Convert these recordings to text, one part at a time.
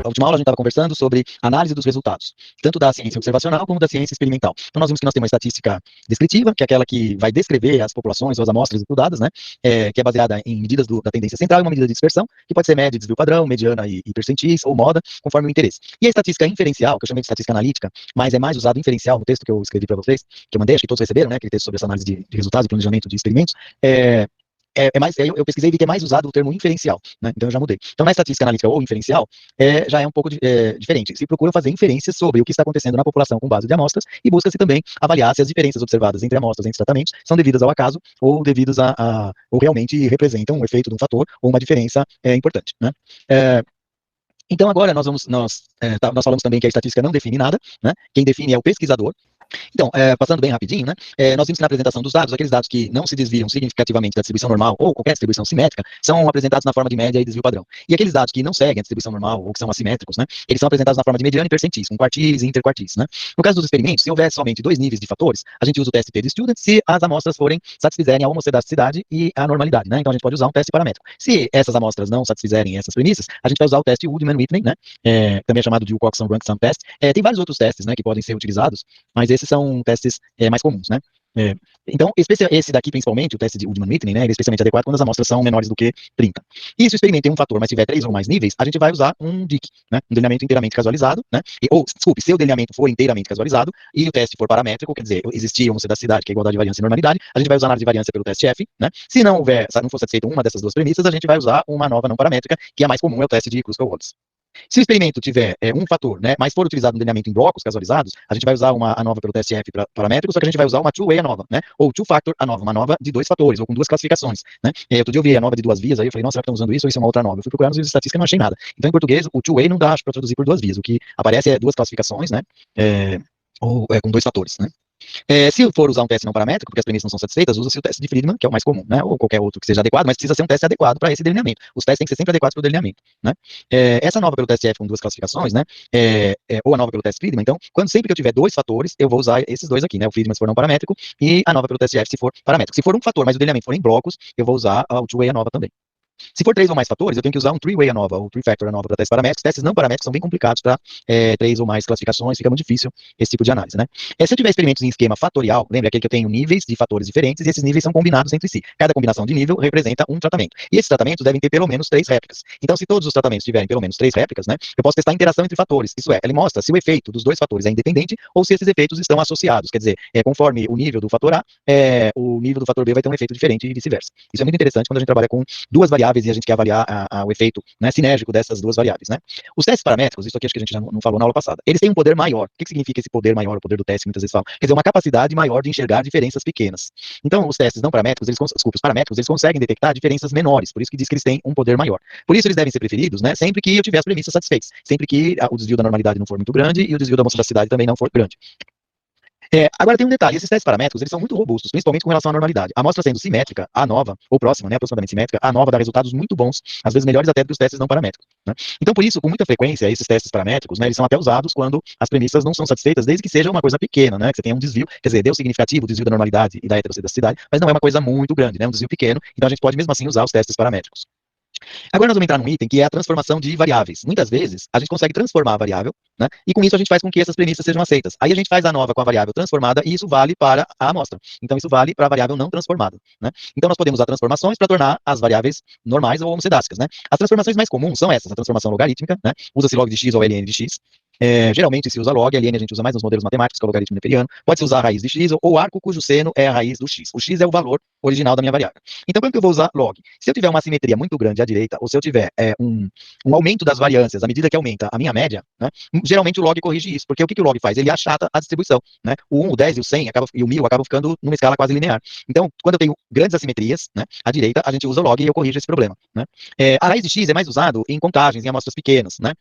última aula a gente estava conversando sobre análise dos resultados, tanto da ciência observacional como da ciência experimental. Então nós vimos que nós temos uma estatística descritiva, que é aquela que vai descrever as populações ou as amostras estudadas, né, que é baseada em medidas da tendência central e uma medida de dispersão, que pode ser média, desvio padrão, mediana e percentis, ou moda, conforme o interesse. E a estatística inferencial, que eu chamei de estatística analítica, mas é mais usado inferencial no texto que eu escrevi para vocês, que eu mandei, acho que todos receberam, né, aquele texto sobre essa análise de resultados e planejamento de experimentos, eu pesquisei e vi que é mais usado o termo inferencial, né? Então eu já mudei. Então na estatística analítica ou inferencial, já é um pouco diferente. Se procura fazer inferências sobre o que está acontecendo na população com base de amostras e busca-se também avaliar se as diferenças observadas entre amostras, entre tratamentos, são devidas ao acaso ou devidas ou realmente representam um efeito de um fator ou uma diferença importante, né? Então agora nós falamos também que a estatística não define nada, né? Quem define é o pesquisador. Então, passando bem rapidinho, né, nós vimos que na apresentação dos dados, aqueles dados que não se desviam significativamente da distribuição normal ou qualquer distribuição simétrica, são apresentados na forma de média e desvio padrão. E aqueles dados que não seguem a distribuição normal ou que são assimétricos, né, eles são apresentados na forma de mediana e percentis, com quartis e interquartis, né. No caso dos experimentos, se houver somente dois níveis de fatores, a gente usa o teste T-de-Student se as amostras satisfizerem a homocedasticidade e a normalidade, né, então a gente pode usar um teste paramétrico. Se essas amostras não satisfizerem essas premissas, a gente vai usar o teste Woodman-Whitney, né, também é chamado de Wilcoxon-Rank-Sum Test. Tem vários outros testes, né, que podem ser utilizados, mas esses são testes mais comuns, né? Então, esse daqui, principalmente, o teste de Woodman-Whitney, né, ele é especialmente adequado quando as amostras são menores do que 30. E se o experimento tem um fator, mas tiver 3 ou mais níveis, a gente vai usar um DIC, né, um delineamento inteiramente casualizado, né, se o delineamento for inteiramente casualizado e o teste for paramétrico, quer dizer, existir homocedasticidade, que é igualdade de variância e normalidade, a gente vai usar a análise de variância pelo teste F, né? Se não for satisfeita uma dessas duas premissas, a gente vai usar uma nova não paramétrica, que é a mais comum, é o teste de Kruskal-Wallis. Se o experimento tiver um fator, né, mas for utilizado no delineamento em blocos casualizados, a gente vai usar uma ANOVA pelo TSF paramétrico, só que a gente vai usar uma two-way ANOVA, né, ou two-factor ANOVA, uma ANOVA de 2 fatores, ou com 2 classificações, né. Outro dia eu vi a ANOVA de 2 vias, aí eu falei, nossa, será que estão usando isso ou isso é uma outra ANOVA? Eu fui procurar nos livros de estatística e não achei nada. Então, em português, o two-way não dá para traduzir por 2 vias, o que aparece é 2 classificações, né, ou com 2 fatores, né. Se for usar um teste não paramétrico, porque as premissas não são satisfeitas, usa-se o teste de Friedman, que é o mais comum, né? Ou qualquer outro que seja adequado, mas precisa ser um teste adequado para esse delineamento. Os testes têm que ser sempre adequados para o delineamento, né? Essa nova pelo teste F com 2 classificações, né? Ou a nova pelo teste Friedman, então, sempre que eu tiver 2 fatores, eu vou usar esses 2 aqui, né? O Friedman se for não paramétrico e a nova pelo teste F se for paramétrico. Se for um fator, mas o delineamento for em blocos, eu vou usar o two-way ANOVA também. Se for 3 ou mais fatores, eu tenho que usar um three-way ANOVA, ou three-factor ANOVA para testes paramétricos. Testes não paramétricos são bem complicados para 3 ou mais classificações, fica muito difícil esse tipo de análise, né? Se eu tiver experimentos em esquema fatorial, lembra aquele que eu tenho níveis de fatores diferentes e esses níveis são combinados entre si. Cada combinação de nível representa um tratamento. E esses tratamentos devem ter pelo menos 3 réplicas. Então, se todos os tratamentos tiverem pelo menos 3 réplicas, né, eu posso testar a interação entre fatores. Isso é, ele mostra se o efeito dos 2 fatores é independente ou se esses efeitos estão associados. Quer dizer, conforme o nível do fator A, o nível do fator B vai ter um efeito diferente e vice-versa. Isso é muito interessante quando a gente trabalha com 2 variáveis e a gente quer avaliar o efeito, né, sinérgico dessas 2 variáveis, né? Os testes paramétricos, isso aqui acho que a gente já não falou na aula passada, eles têm um poder maior. O que significa esse poder maior, o poder do teste, muitas vezes falam? Quer dizer, uma capacidade maior de enxergar diferenças pequenas. Então, os testes não paramétricos, os paramétricos, eles conseguem detectar diferenças menores, por isso que diz que eles têm um poder maior. Por isso eles devem ser preferidos, né, sempre que eu tiver as premissas satisfeitas, sempre que o desvio da normalidade não for muito grande e o desvio da homocedasticidade também não for grande. Agora tem um detalhe, esses testes paramétricos, eles são muito robustos, principalmente com relação à normalidade. A amostra sendo simétrica, a nova, ou próxima, né, aproximadamente simétrica, a nova dá resultados muito bons, às vezes melhores até do que os testes não paramétricos, né? Então, por isso, com muita frequência, esses testes paramétricos, né, eles são até usados quando as premissas não são satisfeitas, desde que seja uma coisa pequena, né, que você tenha um desvio, quer dizer, deu significativo, o desvio da normalidade e da heterocedasticidade, mas não é uma coisa muito grande, né, um desvio pequeno, então a gente pode mesmo assim usar os testes paramétricos. Agora nós vamos entrar num item que é a transformação de variáveis. Muitas vezes, a gente consegue transformar a variável, né? E com isso a gente faz com que essas premissas sejam aceitas. Aí a gente faz a nova com a variável transformada e isso vale para a amostra. Então isso vale para a variável não transformada, né? Então nós podemos usar transformações para tornar as variáveis normais ou homocedásticas, né? As transformações mais comuns são essas, a transformação logarítmica, né? Usa-se log de x ou ln de x. Geralmente se usa log, ln a gente usa mais nos modelos matemáticos, que é o logaritmo neperiano. Pode-se usar a raiz de x ou arco cujo seno é a raiz do x. O x é o valor original da minha variável. Então, como que eu vou usar log? Se eu tiver uma assimetria muito grande à direita, ou se eu tiver um aumento das variâncias, à medida que aumenta a minha média, né, geralmente o log corrige isso, porque o que o log faz? Ele achata a distribuição, né? O 1, o 10 e o 100 e o 1000 acabam ficando numa escala quase linear. Então, quando eu tenho grandes assimetrias, né, à direita, a gente usa o log e eu corrijo esse problema, né? A raiz de x é mais usado em contagens, em amostras pequenas, né?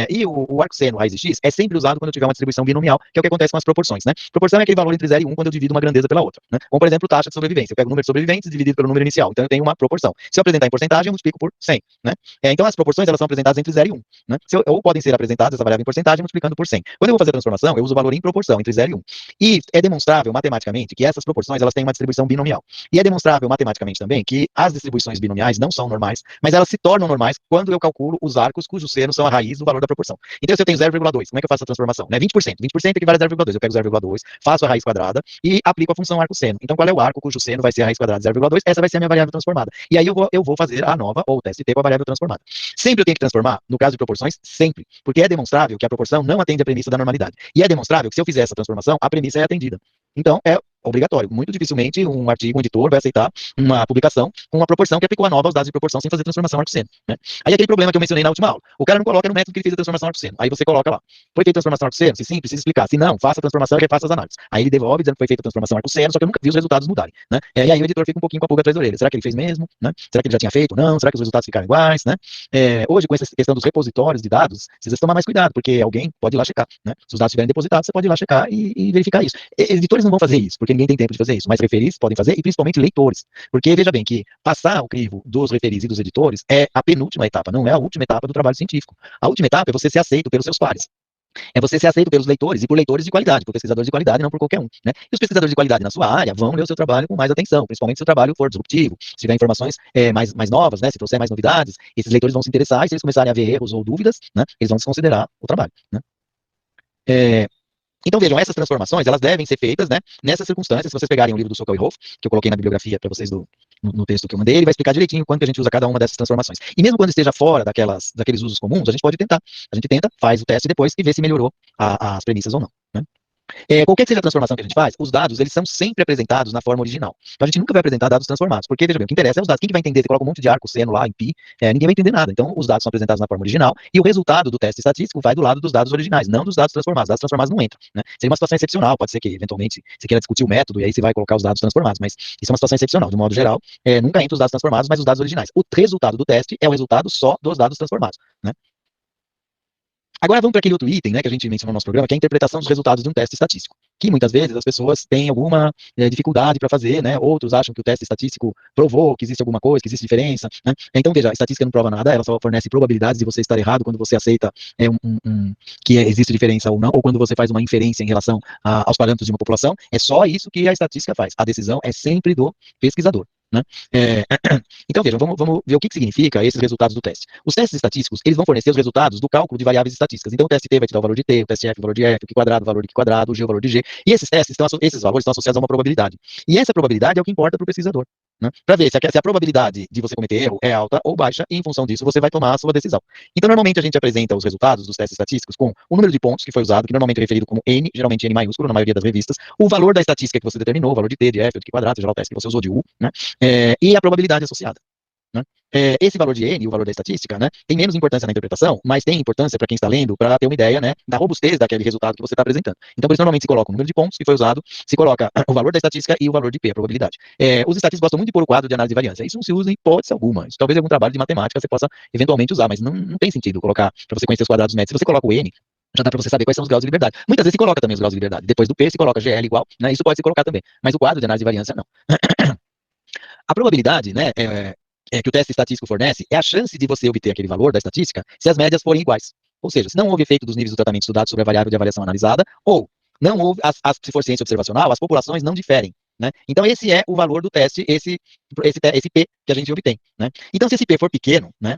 E o arco seno, raiz vezes x é sempre usado quando eu tiver uma distribuição binomial, que é o que acontece com as proporções, né? Proporção é aquele valor entre 0 e 1 quando eu divido uma grandeza pela outra, né? Como, por exemplo, taxa de sobrevivência. Eu pego o número de sobreviventes dividido pelo número inicial. Então, eu tenho uma proporção. Se eu apresentar em porcentagem, eu multiplico por 100, né? Então, as proporções, elas são apresentadas entre 0 e 1, né? Ou podem ser apresentadas, essa variável em porcentagem, multiplicando por 100. Quando eu vou fazer a transformação, eu uso o valor em proporção, entre 0 e 1. E é demonstrável, matematicamente, que essas proporções, elas têm uma distribuição binomial. E é demonstrável, matematicamente, também, que as distribuições binomiais não são normais, mas elas se tornam normais quando eu calculo os arcos cujos senos são a raiz do valor da proporção. Então, se eu tenho 0,2, como é que eu faço a transformação? Né? 20%. 20% equivale a 0,2. Eu pego 0,2, faço a raiz quadrada e aplico a função arco-seno. Então, qual é o arco cujo seno vai ser a raiz quadrada de 0,2? Essa vai ser a minha variável transformada. E aí eu vou fazer a nova, ou o teste T com a variável transformada. Sempre eu tenho que transformar, no caso de proporções, sempre. Porque é demonstrável que a proporção não atende à premissa da normalidade. E é demonstrável que se eu fizer essa transformação, a premissa é atendida. Então, é obrigatório. Muito dificilmente um artigo, um editor vai aceitar uma publicação com uma proporção que aplicou a nova aos dados de proporção sem fazer transformação arco-seno, né? Aí aquele problema que eu mencionei na última aula. O cara não coloca no método que ele fez a transformação arco-seno. Aí você coloca lá. Foi feita a transformação arco-seno? Se sim, precisa explicar. Se não, faça a transformação e refaça as análises. Aí ele devolve dizendo que foi feita a transformação arco-seno, só que eu nunca vi os resultados mudarem, né? E aí o editor fica um pouquinho com a pulga atrás da orelha. Será que ele fez mesmo? Né? Será que ele já tinha feito? Não. Será que os resultados ficaram iguais? Né? Hoje, com essa questão dos repositórios de dados, precisa tomar mais cuidado, porque alguém pode ir lá checar, né? Se os dados estiverem depositados, você pode ir lá checar e verificar isso. Editores não vão fazer isso, porque ninguém tem tempo de fazer isso, mas referis podem fazer, e principalmente leitores. Porque, veja bem, que passar o crivo dos referis e dos editores é a penúltima etapa, não é a última etapa do trabalho científico. A última etapa é você ser aceito pelos seus pares. É você ser aceito pelos leitores e por leitores de qualidade, por pesquisadores de qualidade, não por qualquer um, né? E os pesquisadores de qualidade na sua área vão ler o seu trabalho com mais atenção, principalmente se o trabalho for disruptivo, se tiver informações mais novas, né? Se trouxer mais novidades, esses leitores vão se interessar, e se eles começarem a ver erros ou dúvidas, né? Eles vão desconsiderar o trabalho, né? Então, vejam, essas transformações, elas devem ser feitas, né, nessas circunstâncias. Se vocês pegarem o livro do Sokal e Rolf, que eu coloquei na bibliografia para vocês no texto que eu mandei, ele vai explicar direitinho quando que a gente usa cada uma dessas transformações. E mesmo quando esteja fora daqueles usos comuns, a gente pode tentar. A gente tenta, faz o teste depois e vê se melhorou as premissas ou não, né? Qualquer que seja a transformação que a gente faz, os dados, eles são sempre apresentados na forma original. Então, a gente nunca vai apresentar dados transformados, porque, veja bem, o que interessa é os dados. Quem que vai entender? Você coloca um monte de arco, seno lá, em pi, ninguém vai entender nada. Então, os dados são apresentados na forma original, e o resultado do teste estatístico vai do lado dos dados originais, não dos dados transformados. Os dados transformados não entram, né? Seria uma situação excepcional, pode ser que, eventualmente, você queira discutir o método, e aí você vai colocar os dados transformados, mas isso é uma situação excepcional. De modo geral, nunca entra os dados transformados, mas os dados originais. O resultado do teste é o resultado só dos dados transformados, né? Agora vamos para aquele outro item, né, que a gente mencionou no nosso programa, que é a interpretação dos resultados de um teste estatístico, que muitas vezes as pessoas têm alguma dificuldade para fazer, né, outros acham que o teste estatístico provou que existe alguma coisa, que existe diferença, né? Então, veja, a estatística não prova nada, ela só fornece probabilidades de você estar errado quando você aceita que existe diferença ou não, ou quando você faz uma inferência em relação aos parâmetros de uma população. É só isso que a estatística faz. A decisão é sempre do pesquisador, né? Então, vejam, vamos ver o que significa esses resultados do teste. Os testes estatísticos, eles vão fornecer os resultados do cálculo de variáveis estatísticas. Então, o teste T vai te dar o valor de T, o teste F, o valor de F, o Q quadrado, o valor de Q quadrado, o G, o valor de G. E esses testes, esses valores estão associados a uma probabilidade. E essa probabilidade é o que importa para o pesquisador, né? Para ver se a probabilidade de você cometer erro é alta ou baixa, e em função disso você vai tomar a sua decisão. Então, normalmente a gente apresenta os resultados dos testes estatísticos com o número de pontos que foi usado, que normalmente é referido como N, geralmente N maiúsculo na maioria das revistas, o valor da estatística que você determinou, o valor de T, de F, de Q quadrado, seja lá o teste que você usou de U, né? E a probabilidade associada, né? Esse valor de N, o valor da estatística, né, tem menos importância na interpretação, mas tem importância para quem está lendo, para ter uma ideia, né, da robustez daquele resultado que você está apresentando. Então, por isso, normalmente se coloca o número de pontos que foi usado, se coloca o valor da estatística e o valor de P, a probabilidade. Os estatísticos gostam muito de pôr o quadro de análise de variância. Isso não se usa em hipótese alguma. Isso talvez em algum trabalho de matemática você possa eventualmente usar, mas não tem sentido colocar para você conhecer os quadrados médios. Se você coloca o N, já dá para você saber quais são os graus de liberdade. Muitas vezes se coloca também os graus de liberdade. Depois do P se coloca GL igual, né? Isso pode se colocar também. Mas o quadro de análise de variância não. A probabilidade, né, que o teste estatístico fornece é a chance de você obter aquele valor da estatística se as médias forem iguais. Ou seja, se não houve efeito dos níveis do tratamento estudado sobre a variável de avaliação analisada, ou não houve, se for ciência observacional, as populações não diferem, né? Então, esse é o valor do teste, esse P que a gente obtém, né? Então, se esse P for pequeno, né,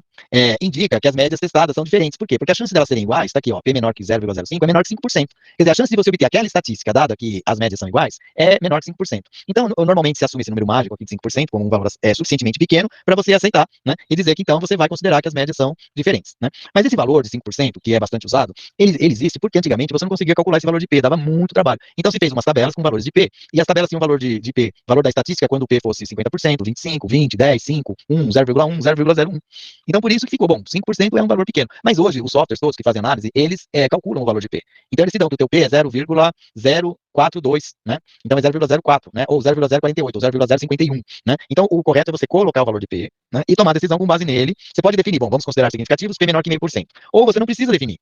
indica que as médias testadas são diferentes. Por quê? Porque a chance delas serem iguais, está aqui, ó, P menor que 0,05 é menor que 5%. Quer dizer, a chance de você obter aquela estatística, dada que as médias são iguais, é menor que 5%. Então, normalmente se assume esse número mágico aqui de 5% como um valor suficientemente pequeno para você aceitar, né, e dizer que então você vai considerar que as médias são diferentes, né? Mas esse valor de 5%, que é bastante usado, ele existe porque antigamente você não conseguia calcular esse valor de P, dava muito trabalho. Então, se fez umas tabelas com valores de P, e as tabelas tinham valor de P, valor da estatística quando o P fosse 50%, 25%, 20%, 10%, 5%, 1%, 0,1%, 0,01%. Então, por isso que ficou bom. 5% é um valor pequeno. Mas hoje, os softwares todos que fazem análise, eles calculam o valor de P. Então, eles se dão que o teu P é 0,042, né? Então, é 0,04, né? Ou 0,048, ou 0,051, né? Então, o correto é você colocar o valor de P, né, e tomar a decisão com base nele. Você pode definir, bom, vamos considerar significativos, P menor que 0,5%. Ou você não precisa definir.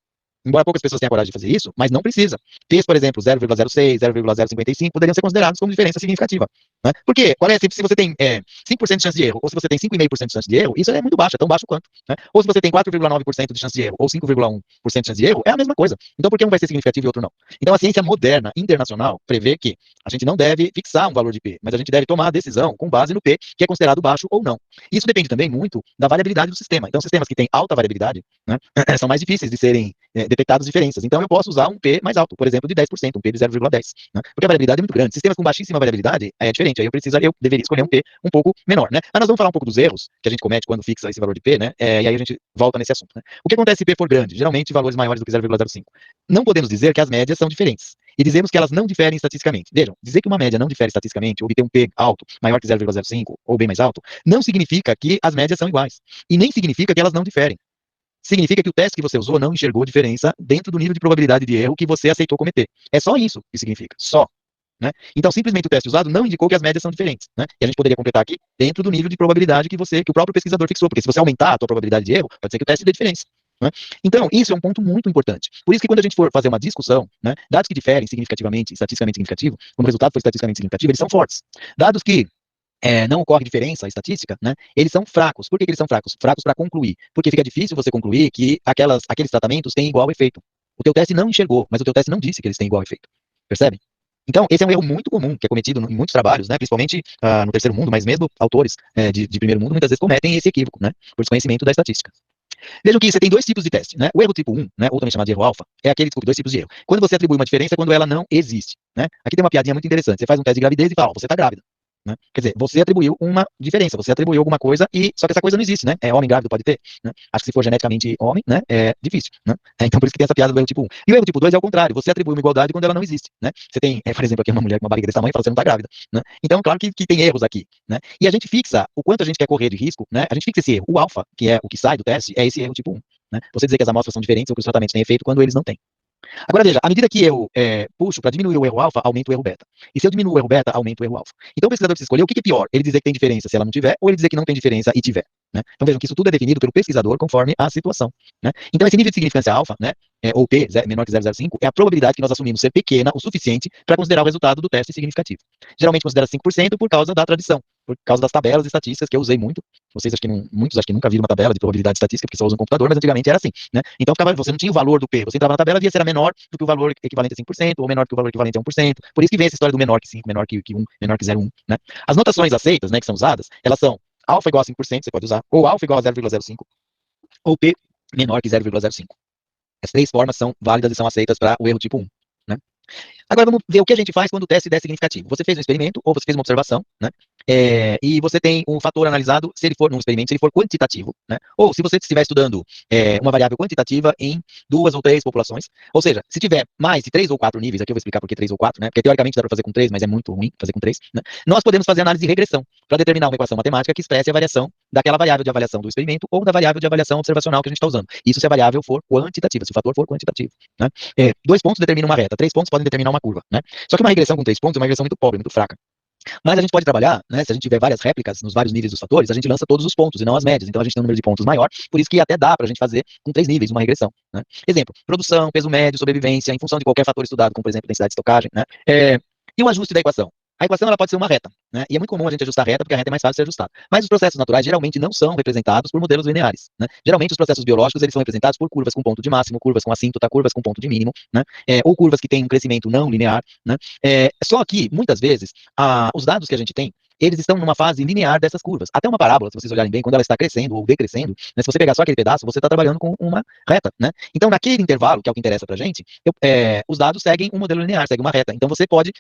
embora poucas pessoas tenham coragem de fazer isso, mas não precisa. P's, por exemplo, 0,06, 0,055 poderiam ser considerados como diferença significativa. Né? Porque, qual é, se você tem 5% de chance de erro, ou se você tem 5,5% de chance de erro, isso é muito baixo, é tão baixo quanto. Né? Ou se você tem 4,9% de chance de erro, ou 5,1% de chance de erro, é a mesma coisa. Então, por que um vai ser significativo e outro não? Então, a ciência moderna, internacional, prevê que a gente não deve fixar um valor de P, mas a gente deve tomar a decisão com base no P, que é considerado baixo ou não. Isso depende também muito da variabilidade do sistema. Então, sistemas que têm alta variabilidade, né, são mais difíceis de serem detectadas diferenças. Então, eu posso usar um P mais alto, por exemplo, de 10%, um P de 0,10, né, porque a variabilidade é muito grande. Sistemas com baixíssima variabilidade é diferente. Aí eu deveria escolher um P um pouco menor, né? Mas nós vamos falar um pouco dos erros que a gente comete quando fixa esse valor de P, né? E aí a gente volta nesse assunto, né? O que acontece se P for grande? Geralmente valores maiores do que 0,05. Não podemos dizer que as médias são diferentes. E dizemos que elas não diferem estatisticamente. Vejam, dizer que uma média não difere estatisticamente, ou obter um P alto, maior que 0,05, ou bem mais alto, não significa que as médias são iguais. E nem significa que elas não diferem. Significa que o teste que você usou não enxergou diferença dentro do nível de probabilidade de erro que você aceitou cometer. É só isso que significa. Só. Né? Então, simplesmente o teste usado não indicou que as médias são diferentes. Né? E a gente poderia completar aqui dentro do nível de probabilidade que o próprio pesquisador fixou, porque se você aumentar a tua probabilidade de erro, pode ser que o teste dê diferença. Né? Então, isso é um ponto muito importante. Por isso que quando a gente for fazer uma discussão, né, dados que diferem significativamente, estatisticamente significativo, quando o resultado for estatisticamente significativo, eles são fortes. Dados que não ocorre diferença estatística, né, eles são fracos. Por que eles são fracos? Fracos para concluir. Porque fica difícil você concluir que aqueles tratamentos têm igual efeito. O teu teste não enxergou, mas o teu teste não disse que eles têm igual efeito. Percebe? Então, esse é um erro muito comum, que é cometido em muitos trabalhos, né, principalmente no terceiro mundo, mas mesmo autores de primeiro mundo muitas vezes cometem esse equívoco, né, por desconhecimento da estatística. Vejam que você tem dois tipos de teste, né? O erro tipo 1, né, ou também chamado de erro alfa, é aquele, desculpe, dois tipos de erro. Quando você atribui uma diferença quando ela não existe, né? Aqui tem uma piadinha muito interessante. Você faz um teste de gravidez e fala, você está grávida. Né? Quer dizer, você atribuiu uma diferença, você atribuiu alguma coisa, só que essa coisa não existe, né? Homem grávido pode ter, né? Acho que se for geneticamente homem, né? É difícil, né? Então por isso que tem essa piada do erro tipo 1. E o erro tipo 2 é o contrário, você atribui uma igualdade quando ela não existe, né? Você tem, por exemplo, aqui uma mulher com uma barriga desse tamanho e fala, você não está grávida, né? Então, claro que tem erros aqui, né? E a gente fixa o quanto a gente quer correr de risco, né? A gente fixa esse erro. O alfa, que é o que sai do teste, é esse erro tipo 1. Né? Você dizer que as amostras são diferentes ou que os tratamentos têm efeito quando eles não têm. Agora veja, à medida que eu puxo para diminuir o erro alfa, aumento o erro beta. E se eu diminuo o erro beta, aumento o erro alfa. Então o pesquisador precisa escolher o que é pior, ele dizer que tem diferença se ela não tiver, ou ele dizer que não tem diferença e tiver. Né? Então vejam que isso tudo é definido pelo pesquisador conforme a situação. Né? Então esse nível de significância alfa, né, ou P menor que 0,05, é a probabilidade que nós assumimos ser pequena o suficiente para considerar o resultado do teste significativo. Geralmente considera 5% por causa da tradição, por causa das tabelas estatísticas que eu usei muito. Vocês acho que muitos acho que nunca viram uma tabela de probabilidade estatística, porque só usam um computador, mas antigamente era assim. Né? Então você não tinha o valor do P, você entrava na tabela e via se era menor do que o valor equivalente a 5%, ou menor do que o valor equivalente a 1%. Por isso que vem essa história do menor que 5, menor que 1, menor que 0,1. Né? As notações aceitas, né, que são usadas, elas são alfa igual a 5%, você pode usar, ou alfa igual a 0,05, ou P menor que 0,05. As três formas são válidas e são aceitas para o erro tipo 1. Né? Agora vamos ver o que a gente faz quando o teste der significativo. Você fez um experimento ou você fez uma observação, né? E você tem um fator analisado, se ele for num experimento, se ele for quantitativo, né? Ou se você estiver estudando uma variável quantitativa em 2 ou 3 populações, ou seja, se tiver mais de 3 ou 4 níveis, aqui eu vou explicar por que 3 ou 4, né? Porque teoricamente dá para fazer com 3, mas é muito ruim fazer com 3, né? Nós podemos fazer análise de regressão para determinar uma equação matemática que expresse a variação daquela variável de avaliação do experimento ou da variável de avaliação observacional que a gente está usando. Isso se a variável for quantitativa, se o fator for quantitativo. Né? 2 pontos determinam uma reta, 3 pontos podem determinar uma curva. Né? Só que uma regressão com 3 pontos é uma regressão muito pobre, muito fraca. Mas a gente pode trabalhar, né, se a gente tiver várias réplicas nos vários níveis dos fatores, a gente lança todos os pontos e não as médias. Então a gente tem um número de pontos maior, por isso que até dá para a gente fazer com 3 níveis uma regressão. Né? Exemplo, produção, peso médio, sobrevivência, em função de qualquer fator estudado, como por exemplo densidade de estocagem. Né? E o ajuste da equação. A equação ela pode ser uma reta, né? E é muito comum a gente ajustar a reta, porque a reta é mais fácil de ser ajustada. Mas os processos naturais geralmente não são representados por modelos lineares. Né? Geralmente os processos biológicos eles são representados por curvas com ponto de máximo, curvas com assíntota, curvas com ponto de mínimo, né? Ou curvas que têm um crescimento não linear. Né? Só que, muitas vezes, os dados que a gente tem, eles estão numa fase linear dessas curvas. Até uma parábola, se vocês olharem bem, quando ela está crescendo ou decrescendo, né, se você pegar só aquele pedaço, você está trabalhando com uma reta. Né? Então, naquele intervalo, que é o que interessa pra gente, os dados seguem um modelo linear, seguem uma reta. Então, você pode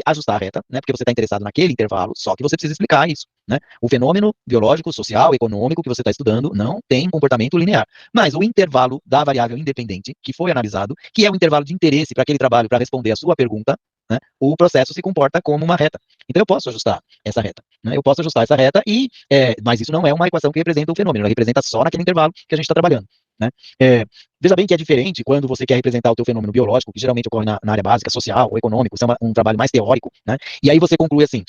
ajustar a reta, né, porque você está interessado naquele intervalo, só que você precisa explicar isso. Né? O fenômeno biológico, social, econômico que você está estudando não tem comportamento linear. Mas o intervalo da variável independente, que foi analisado, que é o intervalo de interesse para aquele trabalho para responder a sua pergunta, né, o processo se comporta como uma reta. Então eu posso ajustar essa reta. Né, eu posso ajustar essa reta, mas isso não é uma equação que representa o fenômeno, ela representa só naquele intervalo que a gente está trabalhando. Né? Veja bem que é diferente quando você quer representar o teu fenômeno biológico, que geralmente ocorre na área básica, social ou econômico, isso é um trabalho mais teórico, né? E aí você conclui assim,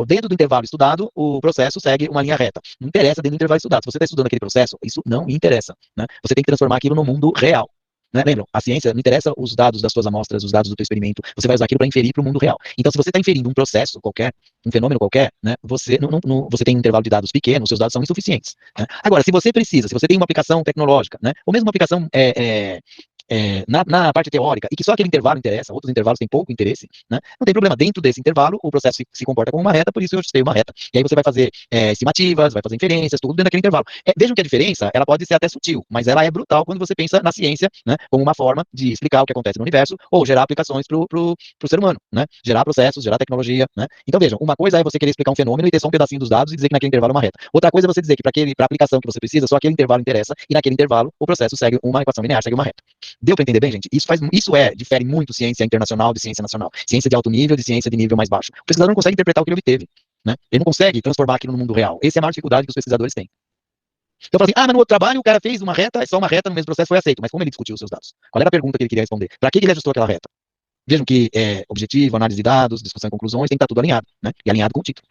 dentro do intervalo estudado, o processo segue uma linha reta. Não interessa dentro do intervalo estudado. Se você está estudando aquele processo, isso não interessa. Né? Você tem que transformar aquilo no mundo real. né? Lembram? A ciência não interessa os dados das suas amostras, os dados do teu experimento, você vai usar aquilo para inferir para o mundo real. Então, se você está inferindo um processo qualquer, um fenômeno qualquer, né, você tem um intervalo de dados pequeno, os seus dados são insuficientes. Né? Agora, se você precisa, se você tem uma aplicação tecnológica, né, ou mesmo uma aplicação na parte teórica, e que só aquele intervalo interessa, outros intervalos têm pouco interesse, né, não tem problema. Dentro desse intervalo, o processo se comporta como uma reta, por isso eu sei uma reta. E aí você vai fazer estimativas, vai fazer inferências, tudo dentro daquele intervalo. Vejam que a diferença, ela pode ser até sutil, mas ela é brutal quando você pensa na ciência, né, como uma forma de explicar o que acontece no universo, ou gerar aplicações para o ser humano, né, gerar processos, gerar tecnologia, né. Então vejam, uma coisa é você querer explicar um fenômeno e ter só um pedacinho dos dados e dizer que naquele intervalo é uma reta. Outra coisa é você dizer que para a aplicação que você precisa, só aquele intervalo interessa, e naquele intervalo o processo segue uma equação linear, segue uma reta. Deu para entender bem, gente? Difere muito ciência internacional de ciência nacional. Ciência de alto nível de ciência de nível mais baixo. O pesquisador não consegue interpretar o que ele obteve, né? Ele não consegue transformar aquilo no mundo real. Essa é a maior dificuldade que os pesquisadores têm. Então, fala assim, mas no outro trabalho o cara fez uma reta, é só uma reta, no mesmo processo foi aceito. Mas como ele discutiu os seus dados? Qual era a pergunta que ele queria responder? Para que ele ajustou aquela reta? Vejam que objetivo, análise de dados, discussão e conclusões, tem que estar tudo alinhado, né? E alinhado com o título.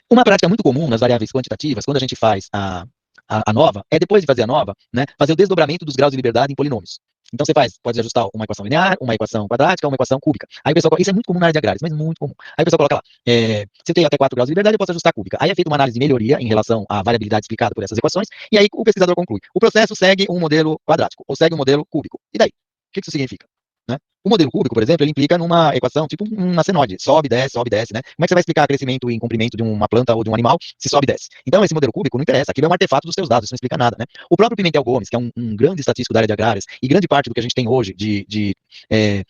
Uma prática muito comum nas variáveis quantitativas, quando a gente faz a nova, é depois de fazer a nova, né, fazer o desdobramento dos graus de liberdade em polinômios. Então você pode ajustar uma equação linear, uma equação quadrática, uma equação cúbica. Aí o pessoal, isso é muito comum na área de agrários, mas muito comum. Aí o pessoal coloca lá, se eu tenho até 4 graus de liberdade, eu posso ajustar a cúbica. Aí é feita uma análise de melhoria em relação à variabilidade explicada por essas equações, e aí o pesquisador conclui. O processo segue um modelo quadrático, ou segue um modelo cúbico. E daí? O que isso significa? Né? O modelo cúbico, por exemplo, ele implica numa equação, tipo uma senoide, sobe, desce, né? Como é que você vai explicar crescimento e comprimento de uma planta ou de um animal se sobe e desce? Então, esse modelo cúbico não interessa, aquilo é um artefato dos seus dados, isso não explica nada, né? O próprio Pimentel Gomes, que é um grande estatístico da área de agrárias, e grande parte do que a gente tem hoje de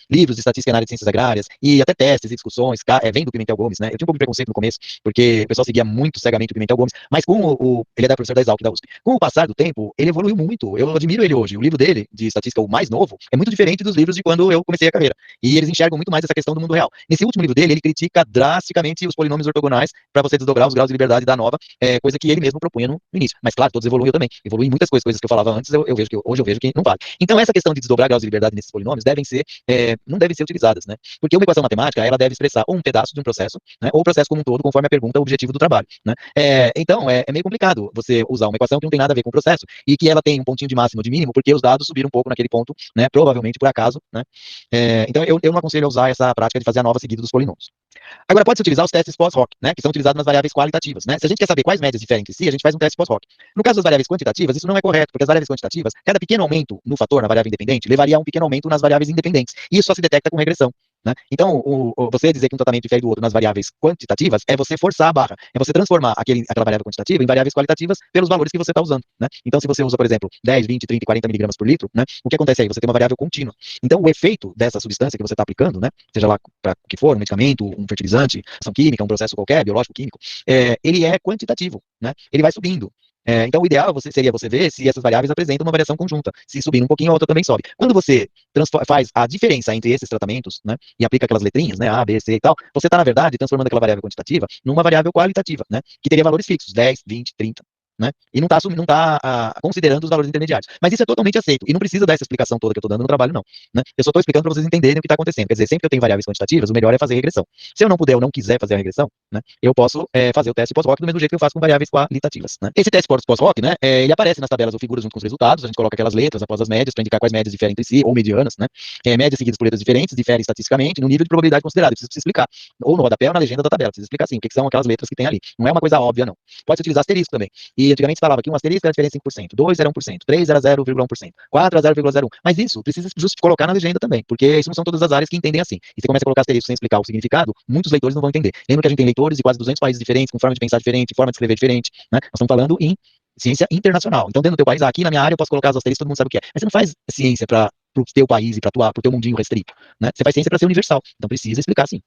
livros de estatística na área de ciências agrárias, e até testes e discussões, vem do Pimentel Gomes, né? Eu tinha um pouco de preconceito no começo, porque o pessoal seguia muito cegamente o Pimentel Gomes, mas ele é da professor da Exalc, da USP. Com o passar do tempo, ele evoluiu muito, eu admiro ele hoje. O livro dele, de estatística, o mais novo, é muito diferente dos livros de quando eu comecei a carreira. E eles enxergam muito mais essa questão do mundo real. Nesse último livro dele, ele critica drasticamente os polinômios ortogonais para você desdobrar os graus de liberdade da nova, coisa que ele mesmo propunha no início. Mas claro, todos evoluíram também. Evoluí em muitas coisas que eu falava antes, hoje eu vejo que não vale. Então essa questão de desdobrar graus de liberdade nesses polinômios não devem ser utilizadas, né? Porque uma equação matemática, ela deve expressar ou um pedaço de um processo, né, ou o processo como um todo, conforme a pergunta, o objetivo do trabalho, né? Então é meio complicado você usar uma equação que não tem nada a ver com o processo e que ela tem um pontinho de máximo ou de mínimo, porque os dados subiram um pouco naquele ponto, né? Provavelmente por acaso, né? Então eu não aconselho a usar essa prática de fazer a nova seguida dos polinômios. Agora, pode-se utilizar os testes pós-hoc, né, que são utilizados nas variáveis qualitativas, né? Se a gente quer saber quais médias diferem entre si, a gente faz um teste pós-hoc. No caso das variáveis quantitativas, isso não é correto, porque as variáveis quantitativas, cada pequeno aumento no fator, na variável independente, levaria a um pequeno aumento nas variáveis independentes. E isso só se detecta com regressão. Né? Então, você dizer que um tratamento difere do outro nas variáveis quantitativas é você forçar a barra, é você transformar aquela variável quantitativa em variáveis qualitativas pelos valores que você está usando. Né? Então, se você usa, por exemplo, 10, 20, 30 e 40 miligramas por litro, né, o que acontece aí? Você tem uma variável contínua. Então, o efeito dessa substância que você está aplicando, né, seja lá para o que for, um medicamento, um fertilizante, ação química, um processo qualquer, biológico, químico, ele é quantitativo. Né? Ele vai subindo. Então, o ideal seria você ver se essas variáveis apresentam uma variação conjunta. Se subir um pouquinho, a outra também sobe. Quando você faz a diferença entre esses tratamentos, né, e aplica aquelas letrinhas, né, A, B, C e tal, você está, na verdade, transformando aquela variável quantitativa numa variável qualitativa, né, que teria valores fixos, 10, 20, 30. Né? E não está considerando os valores intermediários. Mas isso é totalmente aceito. E não precisa dar essa explicação toda que eu estou dando no trabalho, não. Né? Eu só estou explicando para vocês entenderem o que está acontecendo. Quer dizer, sempre que eu tenho variáveis quantitativas, o melhor é fazer regressão. Se eu não puder ou não quiser fazer a regressão, né, eu posso fazer o teste pós-hoc do mesmo jeito que eu faço com variáveis qualitativas. Né? Esse teste pós-hoc, né, ele aparece nas tabelas ou figuras junto com os resultados. A gente coloca aquelas letras após as médias para indicar quais médias diferem entre si, ou medianas. Né? Médias seguidas por letras diferentes diferem estatisticamente no nível de probabilidade considerado. Precisa explicar. Ou no rodapé ou na legenda da tabela. Precisa explicar assim, o que são aquelas letras que tem ali. Não é uma coisa óbvia, não. Pode utilizar asterisco também. E antigamente se falava que um asterisco era a diferença em 5%, 2 era 1%, 3 era 0,1%, 4 era 0,01%. Mas isso precisa colocar na legenda também, porque isso não são todas as áreas que entendem assim. E você começa a colocar asterisco sem explicar o significado, muitos leitores não vão entender. Lembra que a gente tem leitores de quase 200 países diferentes, com forma de pensar diferente, forma de escrever diferente, né? Nós estamos falando em ciência internacional. Então, dentro do teu país, aqui na minha área, eu posso colocar os asteriscos, todo mundo sabe o que é. Mas você não faz ciência para o teu país e para o teu mundinho restrito, né? Você faz ciência para ser universal. Então, precisa explicar sim.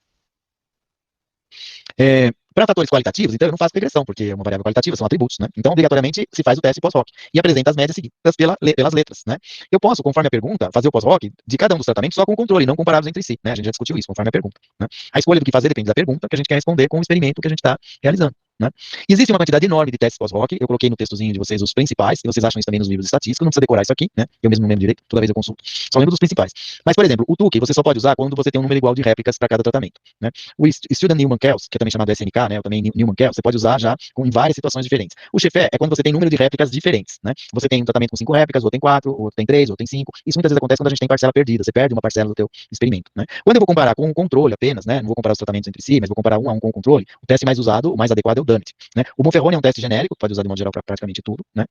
Para fatores qualitativos, então eu não faço regressão, porque é uma variável qualitativa, são atributos, né? Então, obrigatoriamente, se faz o teste pós-hoc e apresenta as médias seguidas pelas letras, né? Eu posso, conforme a pergunta, fazer o pós-hoc de cada um dos tratamentos só com controle, não comparados entre si, né? A gente já discutiu isso, conforme a pergunta. Né? A escolha do que fazer depende da pergunta que a gente quer responder com o experimento que a gente está realizando. né? Existe uma quantidade enorme de testes pós-hoc, eu coloquei no textozinho de vocês os principais, e vocês acham isso também nos livros de estatística, não precisa decorar isso aqui, né? Eu mesmo não lembro direito, toda vez eu consulto, só lembro dos principais. Mas, por exemplo, o Tukey você só pode usar quando você tem um número igual de réplicas para cada tratamento, né? O Student Newman-Kells, que é também chamado SNK, né? Ou também Newman-Kells, você pode usar já em várias situações diferentes. O Chefé é quando você tem número de réplicas diferentes, né? Você tem um tratamento com 5 réplicas, ou tem 4, ou tem 3, ou tem 5. Isso muitas vezes acontece quando a gente tem parcela perdida, você perde uma parcela do teu experimento, né? Quando eu vou comparar com um controle apenas, né? Não vou comparar os tratamentos entre si, mas vou comparar um a um com o controle, o teste mais usado, o mais adequado é o Dunnett, né? O Monferroni é um teste genérico, pode usar de modo geral para praticamente tudo, né?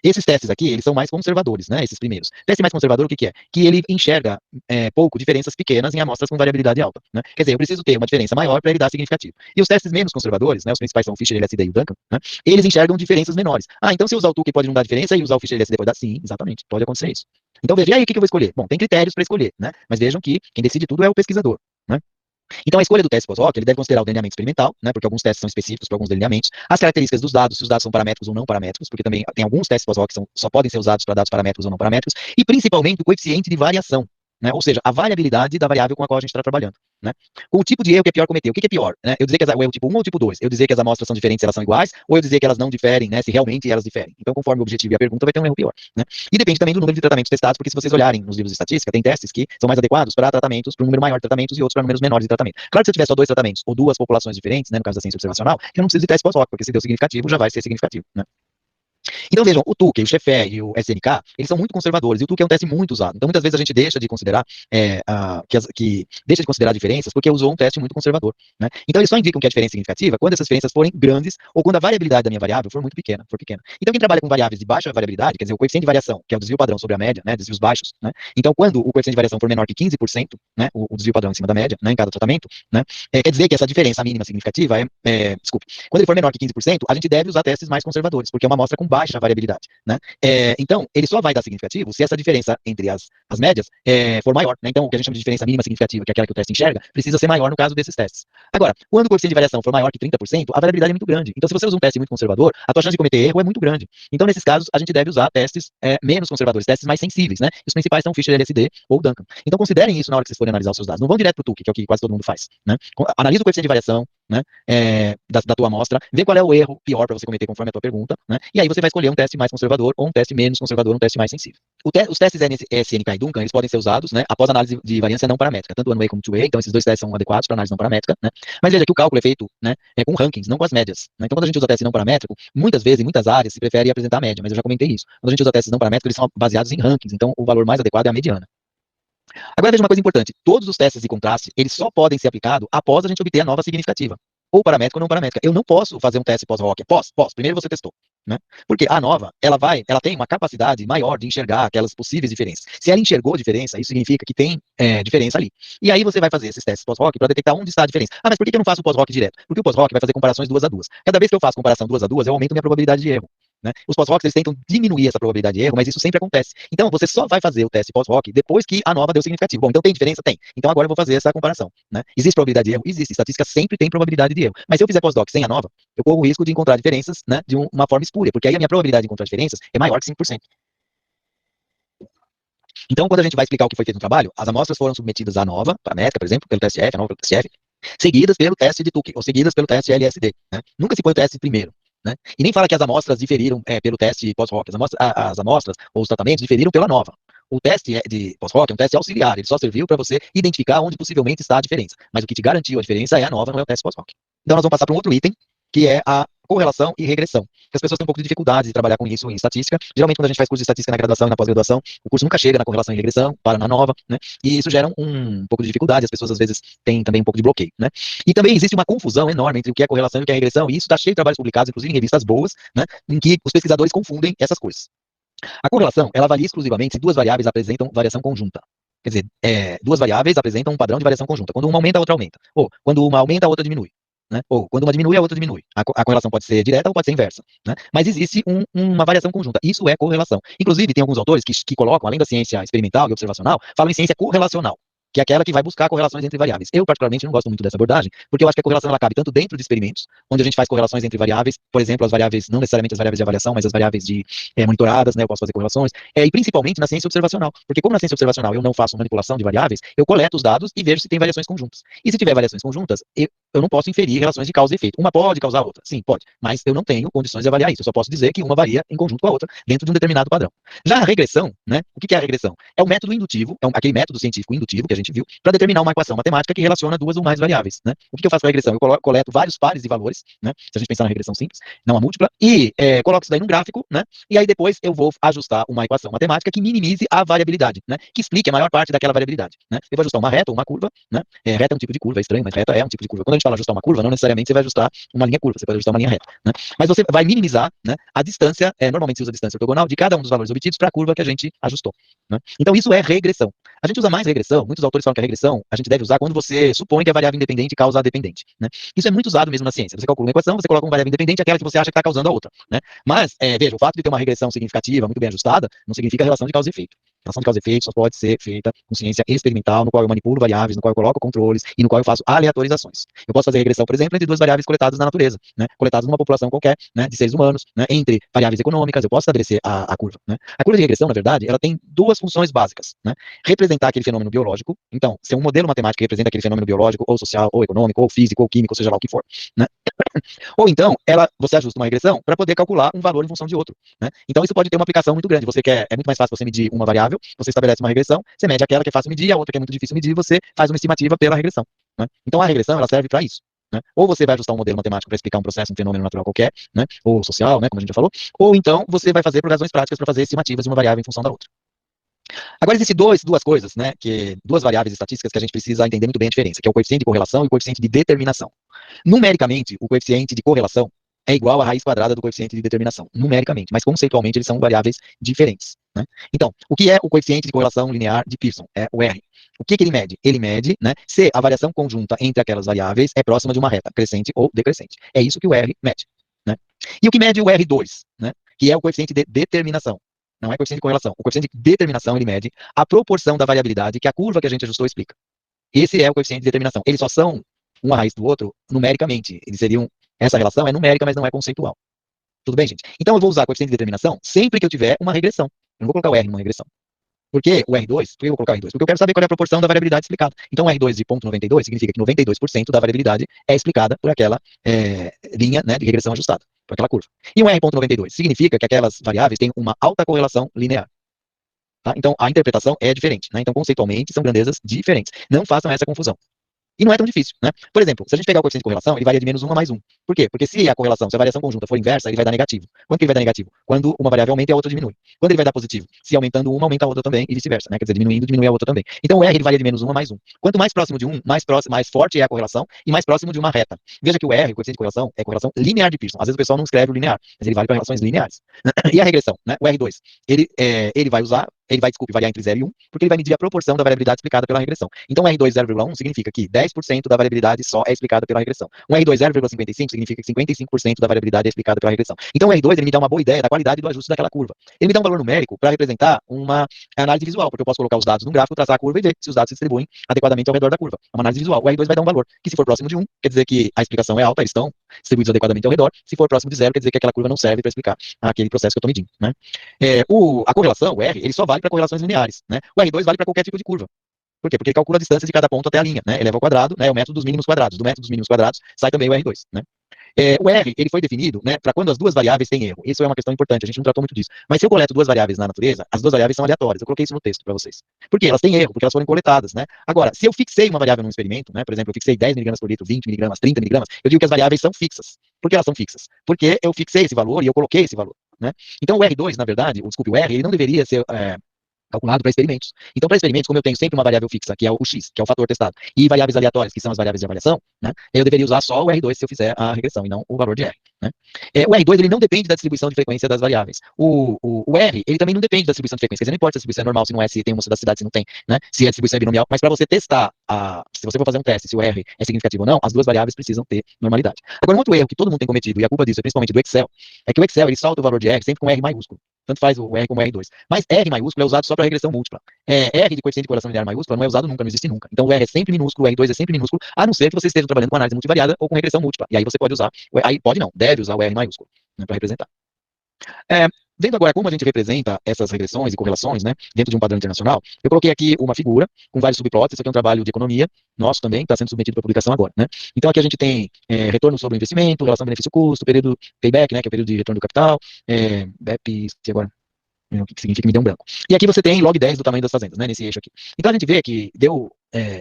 Esses testes aqui, eles são mais conservadores, né? Esses primeiros. Teste mais conservador, o que que é? Que ele enxerga pouco diferenças pequenas em amostras com variabilidade alta, né? Quer dizer, eu preciso ter uma diferença maior para ele dar significativo. E os testes menos conservadores, né? Os principais são o Fisher, LSD e o Duncan, né? Eles enxergam diferenças menores. Ah, então se eu usar o Tukey pode não dar diferença e usar o Fisher, LSD pode dar? Sim, exatamente, pode acontecer isso. Então veja, e aí o que eu vou escolher? Bom, tem critérios para escolher, né? Mas vejam que quem decide tudo é o pesquisador, né? Então, a escolha do teste pós-hoc, ele deve considerar o delineamento experimental, né, porque alguns testes são específicos para alguns delineamentos, as características dos dados, se os dados são paramétricos ou não paramétricos, porque também tem alguns testes pós-hoc que só podem ser usados para dados paramétricos ou não paramétricos, e principalmente o coeficiente de variação, né, ou seja, a variabilidade da variável com a qual a gente está trabalhando, né. Com o tipo de erro que é pior cometer, o que é pior? Né? Eu dizer que o erro tipo 1 ou tipo 2, eu dizer que as amostras são diferentes, elas são iguais, ou eu dizer que elas não diferem, né, se realmente elas diferem. Então, conforme o objetivo e a pergunta, vai ter um erro pior, né. E depende também do número de tratamentos testados, porque se vocês olharem nos livros de estatística, tem testes que são mais adequados para tratamentos, para um número maior de tratamentos e outros para números menores de tratamento. Claro que se eu tiver só 2 tratamentos ou 2 populações diferentes, né, no caso da ciência observacional, eu não preciso de teste pós-hoc, porque se deu significativo, já vai ser significativo, né. Então vejam, o Tukey, o Chefé e o SNK, eles são muito conservadores, e o Tukey é um teste muito usado. Então muitas vezes a gente deixa de considerar, deixa de considerar diferenças porque usou um teste muito conservador, né? Então eles só indicam que a diferença é significativa quando essas diferenças forem grandes ou quando a variabilidade da minha variável for muito pequena, Então quem trabalha com variáveis de baixa variabilidade, quer dizer, o coeficiente de variação, que é o desvio padrão sobre a média, né, desvios baixos, né? Então quando o coeficiente de variação for menor que 15%, né, o desvio padrão em cima da média, né, em cada tratamento, né, quer dizer que essa diferença mínima significativa quando ele for menor que 15%, a gente deve usar testes mais conservadores, porque é uma amostra com baixa variabilidade, né? Então, ele só vai dar significativo se essa diferença entre as médias for maior, né? Então, o que a gente chama de diferença mínima significativa, que é aquela que o teste enxerga, precisa ser maior no caso desses testes. Agora, quando o coeficiente de variação for maior que 30%, a variabilidade é muito grande. Então, se você usa um teste muito conservador, a tua chance de cometer erro é muito grande. Então, nesses casos, a gente deve usar testes menos conservadores, testes mais sensíveis, né? E os principais são o Fisher, LSD ou o Duncan. Então, considerem isso na hora que vocês forem analisar os seus dados. Não vão direto para o Tukey, que é o que quase todo mundo faz, né? Analisa o coeficiente de variação, né, da tua amostra, vê qual é o erro pior para você cometer conforme a tua pergunta, né, e aí você vai escolher um teste mais conservador ou um teste menos conservador, um teste mais sensível. Os testes SNK e Duncan, eles podem ser usados, né, após análise de variância não paramétrica, tanto one-way como two-way, então esses dois testes são adequados para análise não paramétrica, né, mas veja que o cálculo é feito, né, com rankings, não com as médias, né, então quando a gente usa teste não paramétrico, muitas vezes, em muitas áreas, se prefere apresentar a média, mas eu já comentei isso, quando a gente usa testes não paramétricos, eles são baseados em rankings, então o valor mais adequado é a mediana. Agora veja uma coisa importante, todos os testes de contraste, eles só podem ser aplicados após a gente obter a nova significativa, ou paramétrica ou não paramétrica. Eu não posso fazer um teste pós-hoc, primeiro você testou, né? Porque a nova, ela tem uma capacidade maior de enxergar aquelas possíveis diferenças. Se ela enxergou diferença, isso significa que tem diferença ali. E aí você vai fazer esses testes pós-hoc para detectar onde está a diferença. Ah, mas por que eu não faço o pós-hoc direto? Porque o pós-hoc vai fazer comparações 2 a 2. Cada vez que eu faço comparação 2 a 2, eu aumento minha probabilidade de erro. Né? Os pós-hocs, eles tentam diminuir essa probabilidade de erro, mas isso sempre acontece. Então, você só vai fazer o teste pós-hoc depois que a nova deu significativo. Bom, então tem diferença? Tem. Então agora eu vou fazer essa comparação. Né? Existe probabilidade de erro? Existe. Estatística sempre tem probabilidade de erro. Mas se eu fizer pós-doc sem a nova, eu corro o risco de encontrar diferenças, né, de uma forma espúria, porque aí a minha probabilidade de encontrar diferenças é maior que 5%. Então, quando a gente vai explicar o que foi feito no trabalho, as amostras foram submetidas à nova, para a métrica, por exemplo, pelo teste F, a nova pelo teste F, seguidas pelo teste de Tukey, ou seguidas pelo teste LSD. Né? Nunca se põe o teste primeiro. Né? E nem fala que as amostras diferiram pelo teste pós-hoc. As amostras ou os tratamentos diferiram pela nova. O teste de pós-hoc é um teste auxiliar, ele só serviu para você identificar onde possivelmente está a diferença. Mas o que te garantiu a diferença é a nova, não é o teste pós-hoc. Então nós vamos passar para um outro item, que é a correlação e regressão. As pessoas têm um pouco de dificuldade de trabalhar com isso em estatística. Geralmente, quando a gente faz curso de estatística na graduação e na pós-graduação, o curso nunca chega na correlação e regressão, para na nova, né? E isso gera um pouco de dificuldade, as pessoas às vezes têm também um pouco de bloqueio, né? E também existe uma confusão enorme entre o que é correlação e o que é regressão, e isso está cheio de trabalhos publicados, inclusive em revistas boas, né? Em que os pesquisadores confundem essas coisas. A correlação, ela varia exclusivamente se duas variáveis apresentam variação conjunta. Quer dizer, duas variáveis apresentam um padrão de variação conjunta. Quando uma aumenta, a outra aumenta. Ou quando uma aumenta, a outra diminui. Né? Ou quando uma diminui, a outra diminui. A correlação pode ser direta ou pode ser inversa. Né? Mas existe uma variação conjunta. Isso é correlação. Inclusive, tem alguns autores que colocam, além da ciência experimental e observacional, falam em ciência correlacional. que é aquela que vai buscar correlações entre variáveis. Eu, particularmente, não gosto muito dessa abordagem, porque eu acho que a correlação ela cabe tanto dentro de experimentos, onde a gente faz correlações entre variáveis, por exemplo, as variáveis, não necessariamente as variáveis de avaliação, mas as variáveis de monitoradas, né, eu posso fazer correlações, e principalmente na ciência observacional, porque como na ciência observacional eu não faço manipulação de variáveis, eu coleto os dados e vejo se tem variações conjuntas. E se tiver variações conjuntas, eu não posso inferir relações de causa e efeito. Uma pode causar a outra, sim, pode, mas eu não tenho condições de avaliar isso, eu só posso dizer que uma varia em conjunto com a outra, dentro de um determinado padrão. Já a regressão, né, o que é a regressão? É um método indutivo, aquele método científico indutivo que a gente viu, para determinar uma equação matemática que relaciona duas ou mais variáveis, né? O que eu faço com a regressão? Eu coleto vários pares de valores, né? Se a gente pensar na regressão simples, não a múltipla, e coloco isso daí num gráfico, né? E aí depois eu vou ajustar uma equação matemática que minimize a variabilidade, né? Que explique a maior parte daquela variabilidade, né? Eu vou ajustar uma reta ou uma curva, né? Reta é um tipo de curva, é estranho, mas reta é um tipo de curva. Quando a gente fala ajustar uma curva, não necessariamente você vai ajustar uma linha curva, você pode ajustar uma linha reta, né? Mas você vai minimizar, né, a distância, normalmente se usa a distância ortogonal de cada um dos valores obtidos para a curva que a gente ajustou, né? Então isso é regressão. A gente usa mais regressão, muitos autores falam que a regressão a gente deve usar quando você supõe que a variável independente causa a dependente, né? Isso é muito usado mesmo na ciência. Você calcula uma equação, você coloca uma variável independente, aquela que você acha que está causando a outra, né? Mas, veja, o fato de ter uma regressão significativa, muito bem ajustada, não significa relação de causa e efeito. A relação de causa e efeito só pode ser feita com ciência experimental, no qual eu manipulo variáveis, no qual eu coloco controles e no qual eu faço aleatorizações. Eu posso fazer regressão, por exemplo, entre duas variáveis coletadas na natureza, né? Coletadas numa população qualquer, né, de seres humanos, né, entre variáveis econômicas, eu posso estabelecer a curva, né? A curva de regressão, na verdade, ela tem duas funções básicas, né? Representar aquele fenômeno biológico, então, ser um modelo matemático que representa aquele fenômeno biológico, ou social, ou econômico, ou físico, ou químico, seja lá o que for, né? Ou então, você ajusta uma regressão para poder calcular um valor em função de outro, né? Então, isso pode ter uma aplicação muito grande. É muito mais fácil você medir uma variável, você estabelece uma regressão, você mede aquela que é fácil medir, a outra que é muito difícil medir, você faz uma estimativa pela regressão, né? Então, a regressão, ela serve para isso, né? Ou você vai ajustar um modelo matemático para explicar um processo, um fenômeno natural qualquer, né? Ou social, né? Como a gente já falou. Ou então, você vai fazer por razões práticas para fazer estimativas de uma variável em função da outra. Agora, existem duas coisas, né, duas variáveis estatísticas que a gente precisa entender muito bem a diferença, que é o coeficiente de correlação e o coeficiente de determinação. Numericamente, o coeficiente de correlação é igual à raiz quadrada do coeficiente de determinação, numericamente, mas conceitualmente eles são variáveis diferentes, né? Então, o que é o coeficiente de correlação linear de Pearson? É o R. O que ele mede? Ele mede, né, se a variação conjunta entre aquelas variáveis é próxima de uma reta, crescente ou decrescente. É isso que o R mede, né? E o que mede o R2, né, que é o coeficiente de determinação? Não é coeficiente de correlação. O coeficiente de determinação, ele mede a proporção da variabilidade que a curva que a gente ajustou explica. Esse é o coeficiente de determinação. Eles só são uma raiz do outro numericamente. Essa relação é numérica, mas não é conceitual. Tudo bem, gente? Então eu vou usar coeficiente de determinação sempre que eu tiver uma regressão. Eu não vou colocar o R numa regressão. Por que o R2? Por que eu vou colocar o R2? Porque eu quero saber qual é a proporção da variabilidade explicada. Então, o R2 de 0,92 significa que 92% da variabilidade é explicada por aquela linha, né, de regressão ajustada, por aquela curva. E um R,92 significa que aquelas variáveis têm uma alta correlação linear. Tá? Então, a interpretação é diferente, né? Então, conceitualmente, são grandezas diferentes. Não façam essa confusão. E não é tão difícil, né? Por exemplo, se a gente pegar o coeficiente de correlação, ele varia de -1 a +1. Por quê? Porque se a variação conjunta for inversa, ele vai dar negativo. Quando que ele vai dar negativo? Quando uma variável aumenta e a outra diminui. Quando ele vai dar positivo? Se aumentando uma, aumenta a outra também, e vice-versa, né? Quer dizer, diminuindo, diminui a outra também. Então o R ele varia de -1 a +1. Quanto mais próximo de 1, mais forte é a correlação e mais próximo de uma reta. Veja que o R, o coeficiente de correlação, é correlação linear de Pearson. Às vezes o pessoal não escreve o linear, mas ele vale para relações lineares. E a regressão, né? O R2, ele vai variar entre 0 e 1, porque ele vai medir a proporção da variabilidade explicada pela regressão. Então, R2 0,1 significa que 10% da variabilidade só é explicada pela regressão. Um R2 0,55 significa que 55% da variabilidade é explicada pela regressão. Então, o R2 ele me dá uma boa ideia da qualidade do ajuste daquela curva. Ele me dá um valor numérico para representar uma análise visual, porque eu posso colocar os dados num gráfico, traçar a curva e ver se os dados se distribuem adequadamente ao redor da curva. É uma análise visual. O R2 vai dar um valor que, se for próximo de 1, quer dizer que a explicação é alta, eles estão distribuídos adequadamente ao redor. Se for próximo de 0, quer dizer que aquela curva não serve para explicar aquele processo que eu estou medindo, né? A correlação, o R, ele só vale para correlações lineares, né? O R2 vale para qualquer tipo de curva. Por quê? Porque ele calcula a distância de cada ponto até a linha, né? Eleva ao quadrado, né? É o método dos mínimos quadrados. Do método dos mínimos quadrados sai também o R2, né? O R, ele foi definido, né, para quando as duas variáveis têm erro. Isso é uma questão importante, a gente não tratou muito disso. Mas se eu coleto duas variáveis na natureza, as duas variáveis são aleatórias. Eu coloquei isso no texto para vocês. Por quê? Elas têm erro, porque elas foram coletadas, né? Agora, se eu fixei uma variável num experimento, né, por exemplo, eu fixei 10 miligramas por litro, 20 miligramas, 30 miligramas, eu digo que as variáveis são fixas. Por que elas são fixas? Porque eu fixei esse valor e eu coloquei esse valor, né? Então o R2, na verdade, o R, ele não deveria ser calculado para experimentos. Então, para experimentos, como eu tenho sempre uma variável fixa, que é o X, que é o fator testado, e variáveis aleatórias, que são as variáveis de avaliação, né, eu deveria usar só o R2 se eu fizer a regressão, e não o valor de R, né? O R2, ele não depende da distribuição de frequência das variáveis. O R, ele também não depende da distribuição de frequência. Não importa se a distribuição é normal, se não é, se tem homocedacidade, se não tem, né? Se a distribuição é binomial. Mas para você testar, se você for fazer um teste, se o R é significativo ou não, as duas variáveis precisam ter normalidade. Agora, um outro erro que todo mundo tem cometido, e a culpa disso é principalmente do Excel, é que o Excel, ele solta o valor de R sempre com R maiúsculo. tanto faz o R como o R2. Mas R maiúsculo é usado só para regressão múltipla. R de coeficiente de correlação linear maiúscula não é usado nunca, não existe nunca. Então o R é sempre minúsculo, o R2 é sempre minúsculo, a não ser que você esteja trabalhando com análise multivariada ou com regressão múltipla. E aí você pode usar, aí pode não, deve usar o R maiúsculo, né, para representar. Vendo agora como a gente representa essas regressões e correlações, né, dentro de um padrão internacional, eu coloquei aqui uma figura com vários subplots. Isso aqui é um trabalho de economia nosso também, que está sendo submetido para publicação agora, né. Então aqui a gente tem retorno sobre o investimento, relação benefício-custo, período payback, né, que é o período de retorno do capital, BEP, agora o que significa que me deu um branco. E aqui você tem log 10 do tamanho das fazendas, né, nesse eixo aqui. Então a gente vê que deu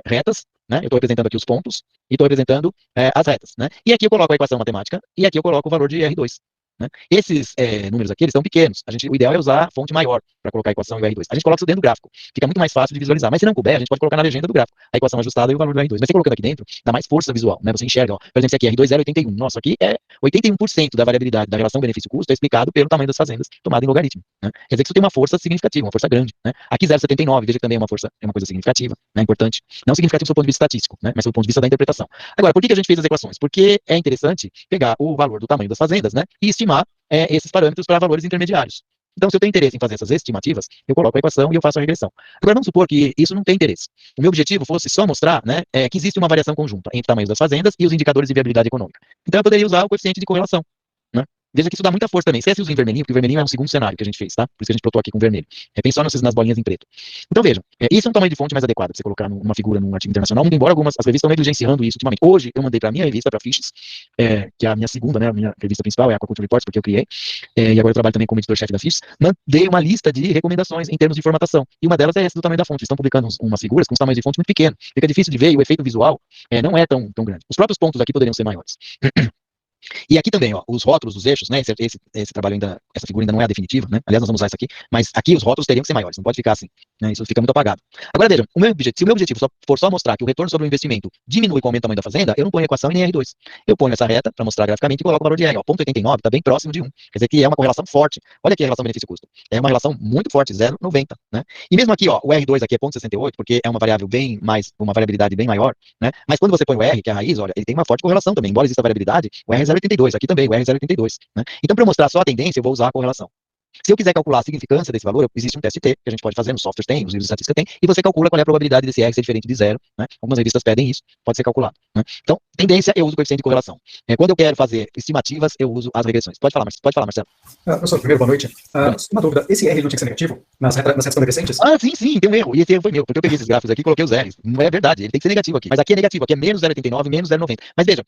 retas, né, eu estou representando aqui os pontos e estou representando as retas, né, e aqui eu coloco a equação matemática e aqui eu coloco o valor de R2. Né? Esses números aqui, eles são pequenos. O ideal é usar a fonte maior para colocar a equação e o R2. A gente coloca isso dentro do gráfico. Fica muito mais fácil de visualizar. Mas se não couber, a gente pode colocar na legenda do gráfico a equação ajustada e o valor do R2. Mas você colocando aqui dentro, dá mais força visual. Né? Você enxerga, ó, por exemplo, esse aqui R2 é 81. Nossa, aqui é 81% da variabilidade da relação benefício-custo é explicado pelo tamanho das fazendas tomado em logaritmo. Né? Quer dizer que isso tem uma força significativa, uma força grande. Né? Aqui 0,79, veja que também é uma força, é uma coisa significativa, né? Importante. Não significativo do ponto de vista estatístico, né? Mas do ponto de vista da interpretação. Agora, por que a gente fez as equações? Porque é interessante pegar o valor do tamanho das fazendas, né, e estimar esses parâmetros para valores intermediários. Então, se eu tenho interesse em fazer essas estimativas, eu coloco a equação e eu faço a regressão. Agora, vamos supor que isso não tem interesse. O meu objetivo fosse só mostrar, né, que existe uma variação conjunta entre tamanhos das fazendas e os indicadores de viabilidade econômica. Então, eu poderia usar o coeficiente de correlação. Né? Veja que isso dá muita força também. Se usa em vermelhinho, porque o vermelhinho é um segundo cenário que a gente fez, tá? Por isso que a gente plotou aqui com vermelho. Pense só nas bolinhas em preto. Então vejam, isso é um tamanho de fonte mais adequado para você colocar numa figura, num artigo internacional, muito embora as revistas estão negligenciando isso ultimamente. Hoje eu mandei para a minha revista, para Fishes, que é a minha segunda, né, a minha revista principal, é a Aquaculture Reports, porque eu criei, e agora eu trabalho também como editor-chefe da Fishes, mandei uma lista de recomendações em termos de formatação, e uma delas é essa do tamanho da fonte. Eles estão publicando umas figuras com os tamanhos de fonte muito pequenos, fica difícil de ver e o efeito visual não é tão grande. Os próprios pontos aqui poderiam ser maiores. E aqui também, ó, os rótulos dos eixos, né, esse trabalho ainda, essa figura ainda não é a definitiva, né, aliás, nós vamos usar isso aqui, mas aqui os rótulos teriam que ser maiores, não pode ficar assim, né, isso fica muito apagado. Agora vejam, se o meu objetivo for só mostrar que o retorno sobre o investimento diminui com o aumento do tamanho da fazenda, eu não ponho equação e nem R2. Eu ponho essa reta para mostrar graficamente e coloco o valor de R, ó, 0,89, está bem próximo de 1, quer dizer que é uma correlação forte. Olha aqui a relação benefício-custo, é uma relação muito forte, 0,90, né, e mesmo aqui, ó, o R2 aqui é 0,68, porque é uma variável bem mais, uma variabilidade bem maior, né, mas quando você põe o R, que é a raiz, olha, ele tem uma forte correlação também, embora exista variabilidade, o R é 0,82, aqui também, o R é 0,82, né? Então, para eu mostrar só a tendência, eu vou usar a correlação. Se eu quiser calcular a significância desse valor, existe um teste T, que a gente pode fazer, nos softwares tem, os livros de estatística tem, e você calcula qual é a probabilidade desse R ser diferente de zero, né? Algumas revistas pedem isso, pode ser calculado, né? Então, tendência, eu uso o coeficiente de correlação. Quando eu quero fazer estimativas, eu uso as regressões. Pode falar, Marcelo. Professor, primeiro, boa noite. Uma dúvida, esse R não tinha que ser negativo nas retas decrescentes? Sim, tem um erro, e esse erro foi meu, porque eu peguei esses gráficos aqui e coloquei os R's. Não é verdade, ele tem que ser negativo aqui, mas aqui é negativo, aqui é menos 0,89, menos 0,90. Mas vejam,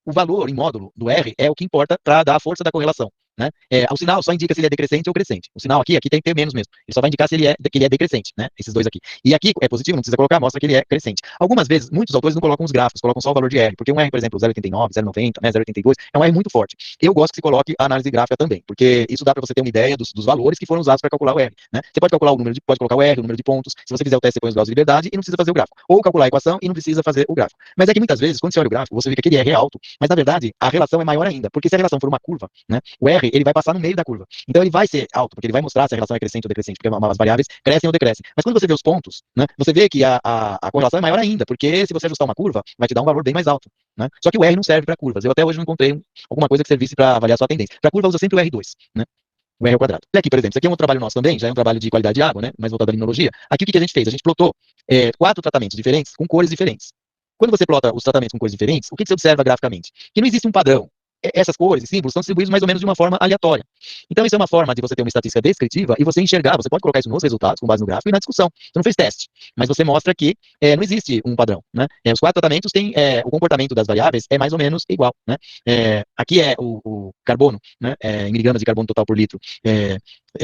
o valor em módulo do R é o que importa para dar a força da correlação. Né? O sinal só indica se ele é decrescente ou crescente. O sinal aqui tem que ter menos mesmo. Ele só vai indicar se ele é decrescente, né? Esses dois aqui. E aqui é positivo, não precisa colocar, mostra que ele é crescente. Algumas vezes, muitos autores não colocam os gráficos, colocam só o valor de R, porque um R, por exemplo, 0,89, 0,90, né, 0,82, é um R muito forte. Eu gosto que se coloque a análise gráfica também, porque isso dá para você ter uma ideia dos valores que foram usados para calcular o R. Né? Você pode calcular pode colocar o R, o número de pontos. Se você fizer o teste, você põe os graus de liberdade e não precisa fazer o gráfico. Ou calcular a equação e não precisa fazer o gráfico. Mas é que muitas vezes, quando você olha o gráfico, você vê que aquele R é alto, mas na verdade a relação é maior ainda, porque se a relação for uma curva, né, o R ele vai passar no meio da curva. Então ele vai ser alto, porque ele vai mostrar se a relação é crescente ou decrescente, porque as variáveis crescem ou decrescem. Mas quando você vê os pontos, né, você vê que a correlação é maior ainda, porque se você ajustar uma curva, vai te dar um valor bem mais alto. Né? Só que o R não serve para curvas. Eu até hoje não encontrei alguma coisa que servisse para avaliar só a tendência. Para curva, usa sempre o R2, né? O R ao quadrado. E aqui, por exemplo, isso aqui é um trabalho nosso também, já é um trabalho de qualidade de água, né, mais voltado à limnologia. Aqui o que a gente fez? A gente plotou 4 tratamentos diferentes com cores diferentes. Quando você plota os tratamentos com cores diferentes, o que você observa graficamente? Que não existe um padrão. Essas cores e símbolos são distribuídos mais ou menos de uma forma aleatória. Então, isso é uma forma de você ter uma estatística descritiva e você enxergar, você pode colocar isso nos resultados, com base no gráfico e na discussão. Você não fez teste, mas você mostra que não existe um padrão. Né? Os 4 tratamentos têm, o comportamento das variáveis é mais ou menos igual. Né? Aqui é o carbono, né? Em miligramas de carbono total por litro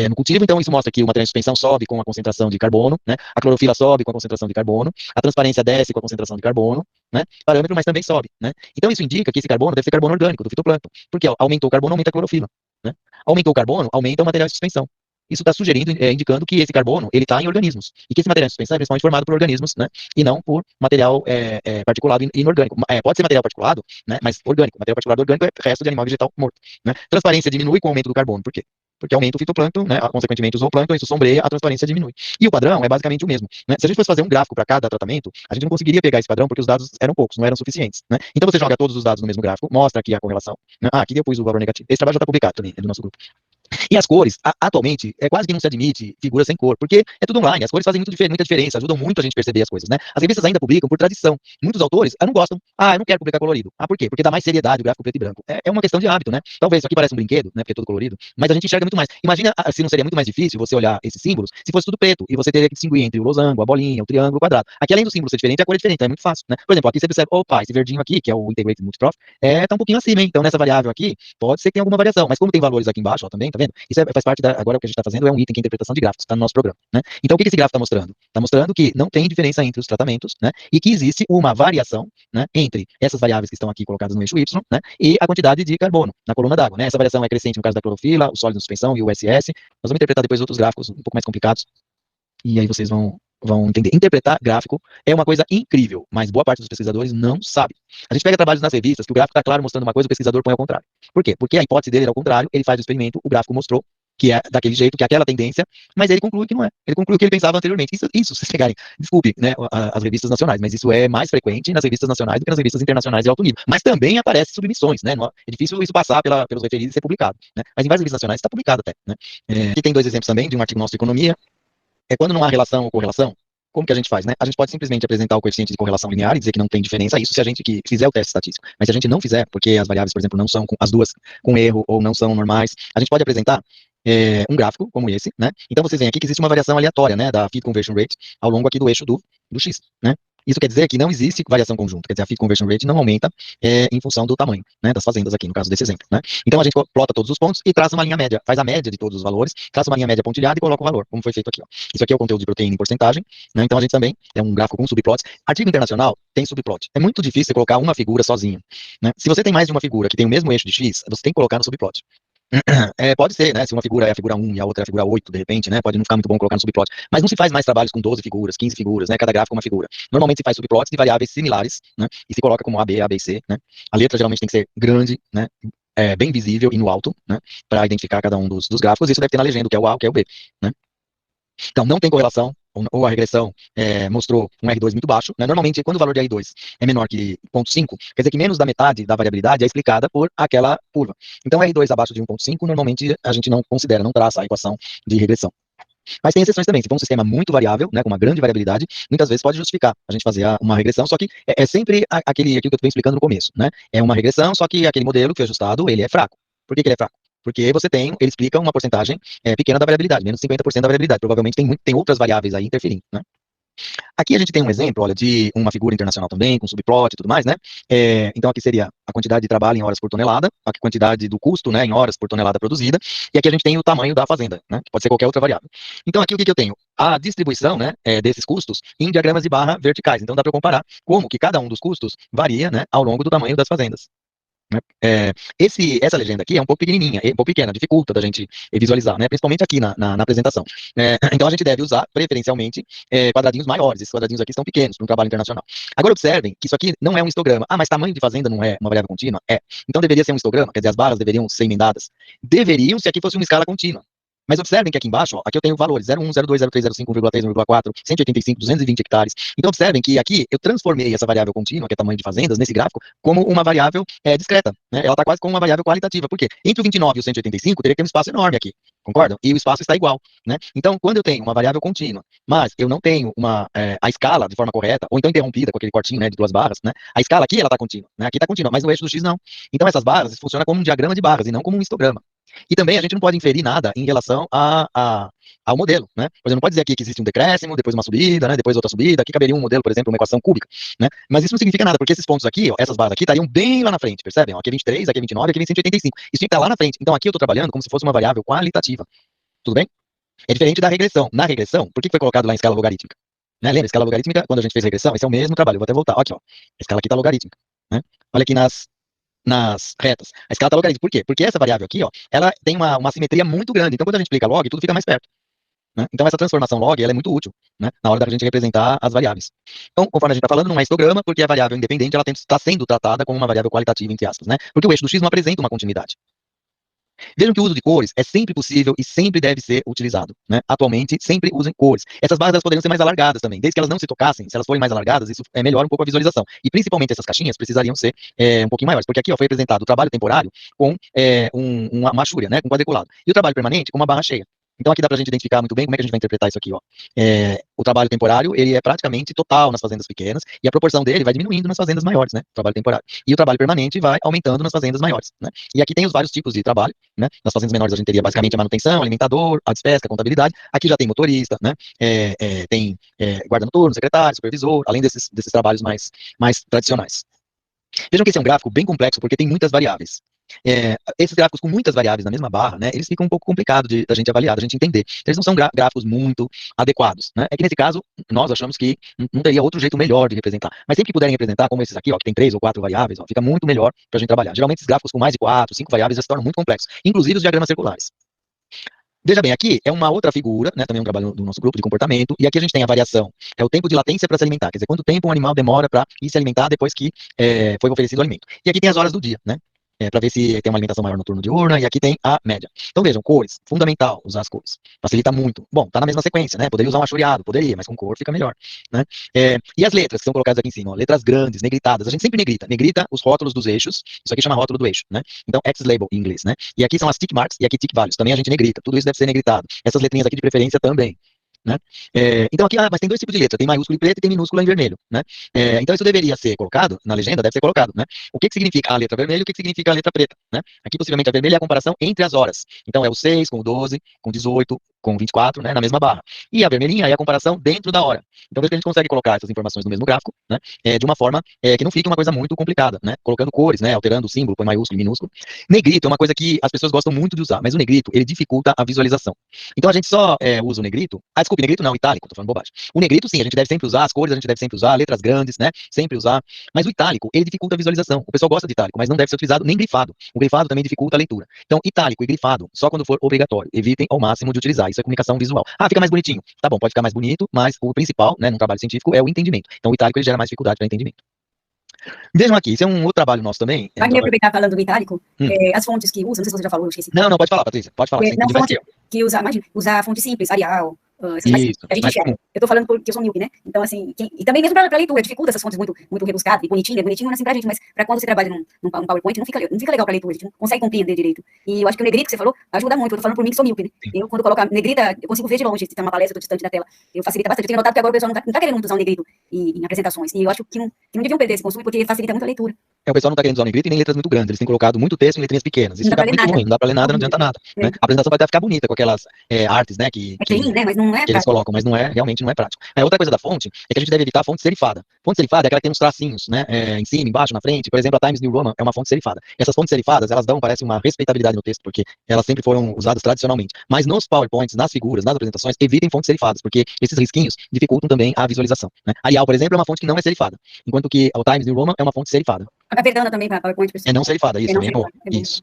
no cultivo, então isso mostra que o material de suspensão sobe com a concentração de carbono, né? A clorofila sobe com a concentração de carbono, a transparência desce com a concentração de carbono, né? Parâmetro, mas também sobe, né? Então isso indica que esse carbono deve ser carbono orgânico do fitoplâncton, porque aumentou o carbono, aumenta a clorofila, né? Aumentou o carbono, aumenta o material de suspensão. Isso está sugerindo, indicando que esse carbono ele está em organismos e que esse material de suspensão é principalmente formado por organismos, né? E não por material particulado inorgânico. Pode ser material particulado, né? Mas orgânico. Material particulado orgânico é resto de animal vegetal morto, né? Transparência diminui com o aumento do carbono. Por quê? Porque aumenta o fitoplâncton, né? Consequentemente o zooplâncton, isso sombreia, a transparência diminui. E o padrão é basicamente o mesmo. Né? Se a gente fosse fazer um gráfico para cada tratamento, a gente não conseguiria pegar esse padrão porque os dados eram poucos, não eram suficientes. Né? Então você joga todos os dados no mesmo gráfico, mostra aqui a correlação. Né? Aqui eu pus o valor negativo. Esse trabalho já está publicado também, é do nosso grupo. E as cores, atualmente, é quase que não se admite figuras sem cor, porque é tudo online, as cores fazem muita diferença, ajudam muito a gente a perceber as coisas, né? As revistas ainda publicam por tradição. Muitos autores não gostam. Eu não quero publicar colorido. Por quê? Porque dá mais seriedade o gráfico preto e branco. É uma questão de hábito, né? Talvez isso aqui pareça um brinquedo, né? Porque é todo colorido, mas a gente enxerga muito mais. Imagina se não seria muito mais difícil você olhar esses símbolos se fosse tudo preto, e você teria que distinguir entre o losango, a bolinha, o triângulo, o quadrado. Aqui, além do símbolo ser diferente, a cor é diferente, então é muito fácil, né? Por exemplo, aqui você percebe, opa, esse verdinho aqui, que é o Integrated Multitroph, tá um pouquinho acima, hein? Então, nessa variável aqui, pode ser que tenha alguma variação, mas como tem valores aqui embaixo, ó, também, tá vendo? Isso faz parte agora o que a gente está fazendo é um item que é interpretação de gráficos, está no nosso programa, né? Então, o que esse gráfico está mostrando? Está mostrando que não tem diferença entre os tratamentos, né? E que existe uma variação, né? Entre essas variáveis que estão aqui colocadas no eixo Y, né? E a quantidade de carbono na coluna d'água, né? Essa variação é crescente no caso da clorofila, o sólido de suspensão e o SS. Nós vamos interpretar depois outros gráficos um pouco mais complicados, e aí vocês vão entender. Interpretar gráfico é uma coisa incrível, mas boa parte dos pesquisadores não sabe. A gente pega trabalhos nas revistas que o gráfico está claro mostrando uma coisa, o pesquisador põe ao contrário. Por quê? Porque a hipótese dele era ao contrário, ele faz o experimento, o gráfico mostrou que é daquele jeito, que é aquela tendência, mas ele conclui que não é. Ele conclui o que ele pensava anteriormente. Isso se vocês pegarem, desculpe, né, as revistas nacionais, mas isso é mais frequente nas revistas nacionais do que nas revistas internacionais de alto nível. Mas também aparece submissões, né? É difícil isso passar pelos referidos e ser publicado, né? Mas em várias revistas nacionais está publicado até, né? Aqui tem dois exemplos também de um artigo nosso de economia. Quando não há relação ou correlação, como que a gente faz, né? A gente pode simplesmente apresentar o coeficiente de correlação linear e dizer que não tem diferença, isso se a gente que fizer o teste estatístico. Mas se a gente não fizer, porque as variáveis, por exemplo, não são as duas com erro ou não são normais, a gente pode apresentar um gráfico como esse, né? Então vocês veem aqui que existe uma variação aleatória, né, da feed conversion rate ao longo aqui do eixo do x, né? Isso quer dizer que não existe variação conjunta, quer dizer, a feed conversion rate não aumenta em função do tamanho, né, das fazendas aqui, no caso desse exemplo, né? Então a gente plota todos os pontos e traça uma linha média, faz a média de todos os valores, traça uma linha média pontilhada e coloca o valor, como foi feito aqui, ó. Isso aqui é o conteúdo de proteína em porcentagem, né? Então a gente também é um gráfico com subplots. Artigo internacional tem subplot. É muito difícil você colocar uma figura sozinha, né? Se você tem mais de uma figura que tem o mesmo eixo de x, você tem que colocar no subplot. Pode ser, né? Se uma figura é a figura 1 e a outra é a figura 8, de repente, né? Pode não ficar muito bom colocar no subplot. Mas não se faz mais trabalhos com 12 figuras, 15 figuras, né? Cada gráfico é uma figura. Normalmente se faz subplots de variáveis similares, né? E se coloca como A, B, e C, né? A letra geralmente tem que ser grande, né? Bem visível e no alto, né? Para identificar cada um dos gráficos. Isso deve ter na legenda, o que é o A, o que é o B, né? Então, não tem correlação, ou a regressão mostrou um R2 muito baixo, né? Normalmente, quando o valor de R2 é menor que 0,5, quer dizer que menos da metade da variabilidade é explicada por aquela curva. Então, R2 abaixo de 1,5, normalmente a gente não considera, não traça a equação de regressão. Mas tem exceções também. Se for um sistema muito variável, né, com uma grande variabilidade, muitas vezes pode justificar a gente fazer uma regressão, só que é sempre aquilo que eu estou explicando no começo, né? É uma regressão, só que aquele modelo que foi ajustado, ele é fraco. Por que ele é fraco? Porque ele explica uma porcentagem pequena da variabilidade, menos de 50% da variabilidade. Provavelmente tem outras variáveis aí interferindo, né? Aqui a gente tem um exemplo, olha, de uma figura internacional também, com subplot e tudo mais, né? Então aqui seria a quantidade de trabalho em horas por tonelada, a quantidade do custo, né, em horas por tonelada produzida, e aqui a gente tem o tamanho da fazenda, né? Que pode ser qualquer outra variável. Então aqui o que eu tenho? A distribuição, né, desses custos em diagramas de barra verticais. Então dá para eu comparar como que cada um dos custos varia, né, ao longo do tamanho das fazendas. Essa legenda aqui é um pouco pequenininha, um pouco pequena, dificulta da gente visualizar, né? Principalmente aqui na apresentação. Então a gente deve usar preferencialmente quadradinhos maiores. Esses quadradinhos aqui estão pequenos para um trabalho internacional. Agora observem que isso aqui não é um histograma. Mas tamanho de fazenda não é uma variável contínua? Então deveria ser um histograma, quer dizer, as barras deveriam ser emendadas. Deveriam se aqui fosse uma escala contínua. Mas observem que aqui embaixo, ó, aqui eu tenho valores 0,1, 0,2, 0,3, 0,5, 1,3, 1,4, 185, 220 hectares. Então observem que aqui eu transformei essa variável contínua, que é tamanho de fazendas, nesse gráfico, como uma variável discreta, né? Ela está quase como uma variável qualitativa. Por quê? Entre o 29 e o 185 teria que ter um espaço enorme aqui, concordam? E o espaço está igual, né? Então quando eu tenho uma variável contínua, mas eu não tenho a escala de forma correta, ou então interrompida com aquele cortinho, né, de duas barras, né? A escala aqui ela está contínua, né? Aqui está contínua, mas no eixo do X não. Então essas barras funcionam como um diagrama de barras e não como um histograma. E também a gente não pode inferir nada em relação ao modelo, né? Por exemplo, não pode dizer aqui que existe um decréscimo, depois uma subida, né? Depois outra subida. Aqui caberia um modelo, por exemplo, uma equação cúbica, né? Mas isso não significa nada, porque esses pontos aqui, ó, essas barras aqui, estariam bem lá na frente, percebem? Ó, aqui é 23, aqui é 29, aqui é 185. Isso tinha que estar lá na frente. Então aqui eu estou trabalhando como se fosse uma variável qualitativa. Tudo bem? É diferente da regressão. Na regressão, por que foi colocado lá em escala logarítmica? Né? Lembra, escala logarítmica, quando a gente fez regressão, esse é o mesmo trabalho. Eu vou até voltar. Ó, aqui, ó. A escala aqui está logarítmica, né? Olha aqui nas retas. A escala está logarítmica. Por quê? Porque essa variável aqui, ó, ela tem uma simetria muito grande. Então, quando a gente explica log, tudo fica mais perto, né? Então, essa transformação log, ela é muito útil, né, na hora da gente representar as variáveis. Então, conforme a gente está falando, não é histograma, porque a variável independente ela está sendo tratada como uma variável qualitativa, entre aspas, né? Porque o eixo do x não apresenta uma continuidade. Vejam que o uso de cores é sempre possível e sempre deve ser utilizado, né? Atualmente, sempre usem cores. Essas barras elas poderiam ser mais alargadas também, desde que elas não se tocassem, se elas forem mais alargadas, isso melhora um pouco a visualização. E principalmente essas caixinhas precisariam ser um pouquinho maiores, porque aqui ó, foi apresentado o trabalho temporário com uma machúria, né? Com quadriculado. E o trabalho permanente com uma barra cheia. Então aqui dá pra gente identificar muito bem como é que a gente vai interpretar isso aqui, ó. O trabalho temporário, ele é praticamente total nas fazendas pequenas, e a proporção dele vai diminuindo nas fazendas maiores, né? O trabalho temporário. E o trabalho permanente vai aumentando nas fazendas maiores, né? E aqui tem os vários tipos de trabalho, né? Nas fazendas menores a gente teria basicamente a manutenção, alimentador, a despesca, a contabilidade. Aqui já tem motorista, né? Tem guarda noturno, secretário, supervisor, além desses trabalhos mais tradicionais. Vejam que esse é um gráfico bem complexo, porque tem muitas variáveis. Esses gráficos com muitas variáveis na mesma barra, né, eles ficam um pouco complicados da gente avaliar, da gente entender. Eles não são gráficos muito adequados, né? É que nesse caso, nós achamos que não teria outro jeito melhor de representar. Mas sempre que puderem representar, como esses aqui, ó, que tem 3 ou 4 variáveis, ó, fica muito melhor para a gente trabalhar. Geralmente esses gráficos com mais de 4, 5 variáveis já se tornam muito complexos, inclusive os diagramas circulares. Veja bem, aqui é uma outra figura, né, também um trabalho do nosso grupo de comportamento, e aqui a gente tem a variação, é o tempo de latência para se alimentar, quer dizer, quanto tempo um animal demora para ir se alimentar depois que foi oferecido o alimento. E aqui tem as horas do dia, né, para ver se tem uma alimentação maior noturno diurna, e aqui tem a média. Então vejam, cores, fundamental usar as cores, facilita muito. Bom, tá na mesma sequência, né, poderia usar um achoreado, poderia, mas com cor fica melhor, né. E as letras que são colocadas aqui em cima, ó, letras grandes, negritadas, a gente sempre negrita os rótulos dos eixos, isso aqui chama rótulo do eixo, né, então X-label em inglês, né, e aqui são as tick marks, e aqui tick values, também a gente negrita, tudo isso deve ser negritado, essas letrinhas aqui de preferência também, né? Então aqui, mas tem 2 tipos de letra, tem maiúsculo em preto e tem minúsculo em vermelho, né? Então isso deveria ser colocado na legenda, deve ser colocado, né? O que significa a letra vermelha e o que significa a letra preta, né? Aqui possivelmente a vermelha é a comparação entre as horas, então é o 6 com o 12, com 18, com 24, né, na mesma barra. E a vermelhinha é a comparação dentro da hora. Então veja que a gente consegue colocar essas informações no mesmo gráfico, né, de uma forma que não fique uma coisa muito complicada, né, colocando cores, né, alterando o símbolo, põe maiúsculo e minúsculo. Negrito é uma coisa que as pessoas gostam muito de usar, mas o negrito, ele dificulta a visualização. Então a gente só usa o negrito, desculpe, negrito não, itálico, tô falando bobagem. O negrito sim, a gente deve sempre usar, as cores a gente deve sempre usar, letras grandes, né, sempre usar, mas o itálico, ele dificulta a visualização. O pessoal gosta de itálico, mas não deve ser utilizado nem grifado. O grifado também dificulta a leitura. Então itálico e grifado, só quando for obrigatório. Evitem ao máximo de utilizar, isso é comunicação visual. Fica mais bonitinho. Tá bom, pode ficar mais bonito, mas o principal, né, num trabalho científico é o entendimento. Então o itálico ele gera mais dificuldade para entendimento. Vejam aqui, isso é um outro trabalho nosso também. Vai me aproveitar falando do itálico, as fontes que usa, não sei se você já falou, eu esqueci. Não, pode falar, Patrícia, pode falar. Não, fonte que usa, imagina, usar fonte simples, Arial, isso, a gente enxerga. Eu tô falando porque eu sou míope, né? Então, assim, e também mesmo pra leitura, dificulta essas fontes muito rebuscadas, e bonitinho assim pra gente, mas pra quando você trabalha num PowerPoint, não fica legal pra leitura, a gente não consegue compreender direito. E eu acho que o negrito que você falou ajuda muito, eu tô falando por mim que sou míope, né? Eu, quando coloco a negrita, eu consigo ver de longe, se tem uma palestra, eu tô distante da tela, eu facilita bastante. Eu tenho notado que agora o pessoal não tá querendo muito usar o negrito em apresentações, e eu acho que não deviam perder esse costume, porque facilita muito a leitura. O pessoal não tá querendo usar o negrito e nem letras muito grandes, eles têm colocado muito texto em letrinhas pequenas, isso fica muito ruim, não dá pra ler nada, não adianta nada, né? A apresentação vai até ficar bonita com aquelas artes, né, que mas não é que eles colocam, mas realmente não é prático. Outra coisa da fonte é que a gente deve evitar a fonte serifada. Fonte serifada é aquela que tem uns tracinhos, né, em cima, embaixo, na frente. Por exemplo, a Times New Roman é uma fonte serifada. Essas fontes serifadas, elas parece uma respeitabilidade no texto, porque elas sempre foram usadas tradicionalmente. Mas nos PowerPoints, nas figuras, nas apresentações, evitem fontes serifadas, porque esses risquinhos dificultam também a visualização, né? Arial, por exemplo, é uma fonte que não é serifada, enquanto que o Times New Roman é uma fonte serifada. A Verdana também para PowerPoint. É não serifada, isso também é bom. Isso.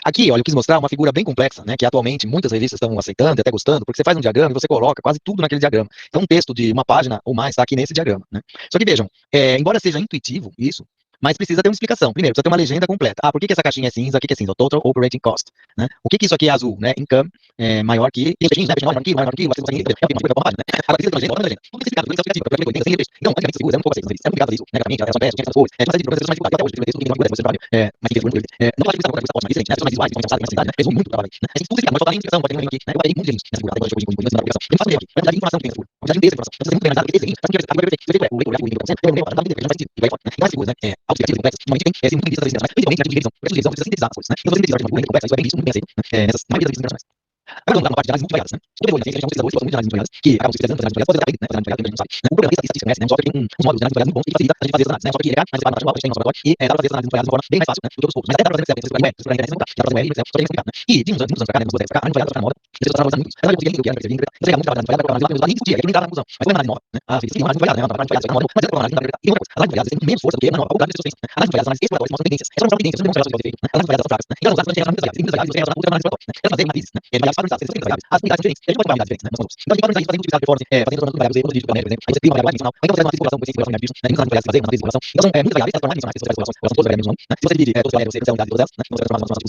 Aqui, olha, eu quis mostrar uma figura bem complexa, né, que atualmente muitas revistas estão aceitando e até gostando, porque você faz um diagrama e você coloca quase tudo naquele diagrama. Então, um texto de uma página ou mais está aqui nesse diagrama, né. Só que vejam, embora seja intuitivo isso, mas precisa ter uma explicação. Primeiro, precisa ter uma legenda completa. Por que essa caixinha é cinza? O que é cinza? O Total Operating Cost, né? O que isso aqui é azul, né? Income maior que... Maior que... Agora precisa ter uma legenda, outra legenda. Tudo explicado, tudo explicativo, sem texto. Então, antigamente, seguros, é um pouco assim, é muito ligado a isso, né? Gravamente, as peças, as cores, uma série de coisas mais dificuldades. Até hoje, tem texto que não você trabalha, mas que muito não pode explicar uma coisa excelente, né? As pessoas mais visuais, mais cidade, né? Resume muito o trabalho, né? Assim, tudo explicado, mas falta nem explicação, pode ter um link aqui, né? Eu parei muito de gente nessa figura, até agora, depois de na publicação. Eu não faço ideia aqui, a quantidade de informação que tem nessa figura, a quantidade de texto, informação. Então, você tem muito bem analisado, porque esse link, sabe o que vai perfeito? Se você tiver o leitor, o link, eu não faz sentido, e vai fora. Então, as figuras, né? Autoexplicativas complexas, normalmente tem muito listas das mas principalmente na divisão. Essa divisão precisa sintetizar as coisas, né? Então, você sintetizar de uma figura complexa, isso é bem visto, muito bem aceito, né? Nessas maioria das revistas internacionais. Agora vamos lá na parte de análises muito variadas, né? Sobre a ciência, a gente não precisa hoje, muito de análises muito variadas, que acabam se especializando em análises variadas, pode dar para né? Fazer análises variadas, né? O programa de estatística conhece, né? Um software que tem uns módulos de análises variadas muito bons e que facilita a gente fazer essas análises, né? Um software que é legal, mas separado na parte manual, a gente tem nosso laboratório e dá para fazer essas análises variadas de uma forma bem mais fácil, né? Do que outros poucos. Mas até dá para fazer no Excel, se você procurar em internet, não dá. Dá para fazer no Excel, só que é complicado, né? E de uns anos pra cá, né? Uns 2 anos pra cá, análises variadas para moda, as pessoas estavam usando muito isso. Mas eu conseguia entender o que era, percebi, entregava muito trabalho de análise variada, colocar análise variada, nem discutia, nem entrava na conclusão. Mas foi uma análise nova, né? Ah, sim, uma análise variada, né? Uma análise variada, mas é uma análise variada. E outra coisa, análise variada tem muito menos força do que manual, ao contrário das pessoas pensam. Análise variada, análises exploratórias mostram tendências. Elas mostram tendências, não mostram efeito, né? Análise variada são fracas, né? E elas usam bastante muitas variáveis, e muitas variáveis você relaciona muito mais com o propósito, né? Elas fazem matrizes, né? Variáveis padronizadas, essas variáveis, as unidades são diferentes, e a gente pode variáveis diferentes, né? Nós somos. Então a gente pode fazendo multiplicar performance, fazendo transformando variáveis por exemplo, por exemplo, aí você cria uma variável adicional, aí você faz uma correlação, coeficiente de correlação, disso, né? Muitas variáveis fazer, uma vez de correlação. Então são muitas variáveis, elas foram mais dimensionais, se você faz correlações, elas são todas variáveis no nome, né? Se você divide todas as variáveis, você é a unidade de todas elas, né? Então você transforma uma variável com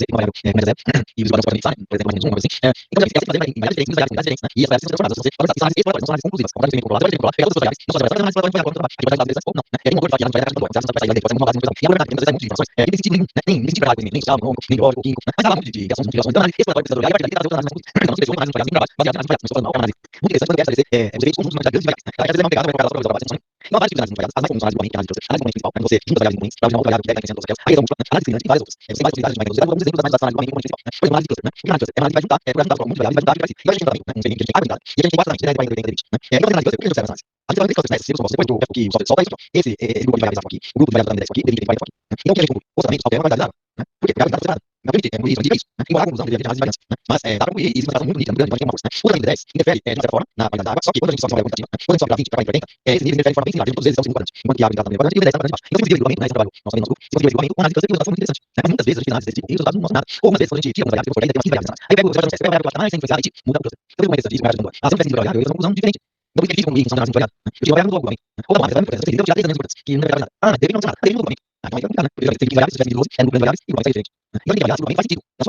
uma zero, e os valores podem fixar, por exemplo, mais menos um, uma coisa assim. Então você fica sempre fazendo em variáveis diferentes, muitas variáveis diferentes, né? E as variáveis são transformadas, você pode fazer exploratórias, não são análises conclusivas, como vários exemplos populares, pegar todas as variáveis, não são as variáveis, mas vai agora aqui vai dar vezes ou não, né? E aí um motor de falar que as variáveis não vai sair daí, pode ser uma base muito. E a verdade é que muitas vezes é muito de informações, nem tem sentido nenhum, né? Nem sentido prático, nem social, nem biológico, químico, né? Mas ela muito de ações, muito de ações. Então análise exploratória precisa olhar e a partir daí trazer outras análises mais conclusivas. Então não se deixou mais muito trabalho, baseado nas variáveis, mas falando uma análise muito interessante quando quer estabelecer os efeitos conjuntos de grandes variáveis, né? Ela às vezes é uma pegada, vai colocar elas para observar, então há vários tipos de análises muito variadas, as mais comuns são análise concorrente, análise principal, quando você junta variáveis concorrentes para originar outra variável que deve estar todas aquelas, aí é múltipla, análise discriminante e várias outras. Você tem várias possibilidades de vai alguns exemplos das mais usadas na análise concorrente principal, né? Por exemplo, análise de cluster, né? Porque análise de cluster é uma análise que vai juntar, por juntar muitas variáveis, vai juntar e vai se. Então a gente tem também, né? Um segmento que a gente tem água e a gente tem quatro tamanhos, 10, 40, 80, 20, né? Então fazendo análise de cluster, o que a gente observa nessa análise? A gente vai ver clusters, né? Esses ciclos compostos, depois do que solta isso, esse grupo de variáveis aqui, o grupo de variáveis também aqui, devido aqui, né? Então o que a gente conclui? O orçamento altera a qualidade da água, né? Por quê? Porque a água está concentrada. Não permite, concluir isso, é isso, né? Embora a conclusão deveria ter análise de variância, né? Mas dá para concluir, e existe uma relação muito nítida, muito grande, então a gente tem uma força, né? O orçamento de 10 interfere, de uma certa forma, na qualidade da água, só que quando a gente sobe uma variável quantitativa, né? Quando a gente sobe para 20, para 40, 40, esses níveis interferem de forma bem similar, todos eles são significantes, enquanto que a água está também é importante, e o 10 está bastante baixo. Então se você divide o regulamento, né? Esse é o trabalho nosso também no nosso grupo, se você divide o regulamento, com análise de cluster, tem uma relação muito interessante, né? Mas muitas vezes a gente faz análise desse tipo, e os resultados não mostram nada. Ou algumas vezes, quando a gente tira umas variáveis, porque ainda tem umas 15 variáveis nessa análise. Aí pega, você vai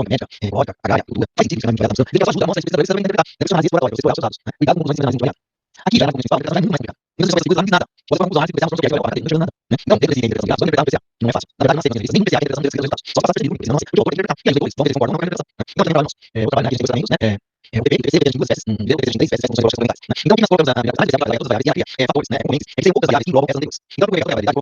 fazer um teste, pega a variável que está mais influenciada, a gente muda o cluster. Então como é interessante isso, a variável elas são diferentes de variável, e eles são uma conclusão diferente. Então por que é difícil concluir em função da análise variável, né? Eu tive uma variável no regulamento, né? Ou da marca, então eu tirar 3 elementos importantes, que não deve variar nada. Ah, mas deve não ser nada, deve no regulamento. Ah, então aí vai complicar, né? Porque já tem 15 variáveis, se tiver 12, é no número de variáveis, e o regulamento sai diferente. Então tem variáveis, o regulamento faz sentido. Na sua área de trabalho, né? Se você trabalha com médica, robótica, agrária, cultura, faz sentido, você vai variável. Ele ajuda a mostra esse pesquisador, você vai interpretar. Deve ser uma análise exploratória, você explorar os seus dados, né? Cuidado com conclusões de análise muito variável. Aqui já na conclusão principal, a interpretação é muito mais complicada. Então você faz essa coisa, não diz nada. Você faz uma conclusão, você pensa no não chega nada, né? Não, dentro desse interpretação, vamos interpretar o PCA, que não é fácil. Na verdade, não aceita nenhum PCA, a interpretação desse resultados. Só passa percebido, porque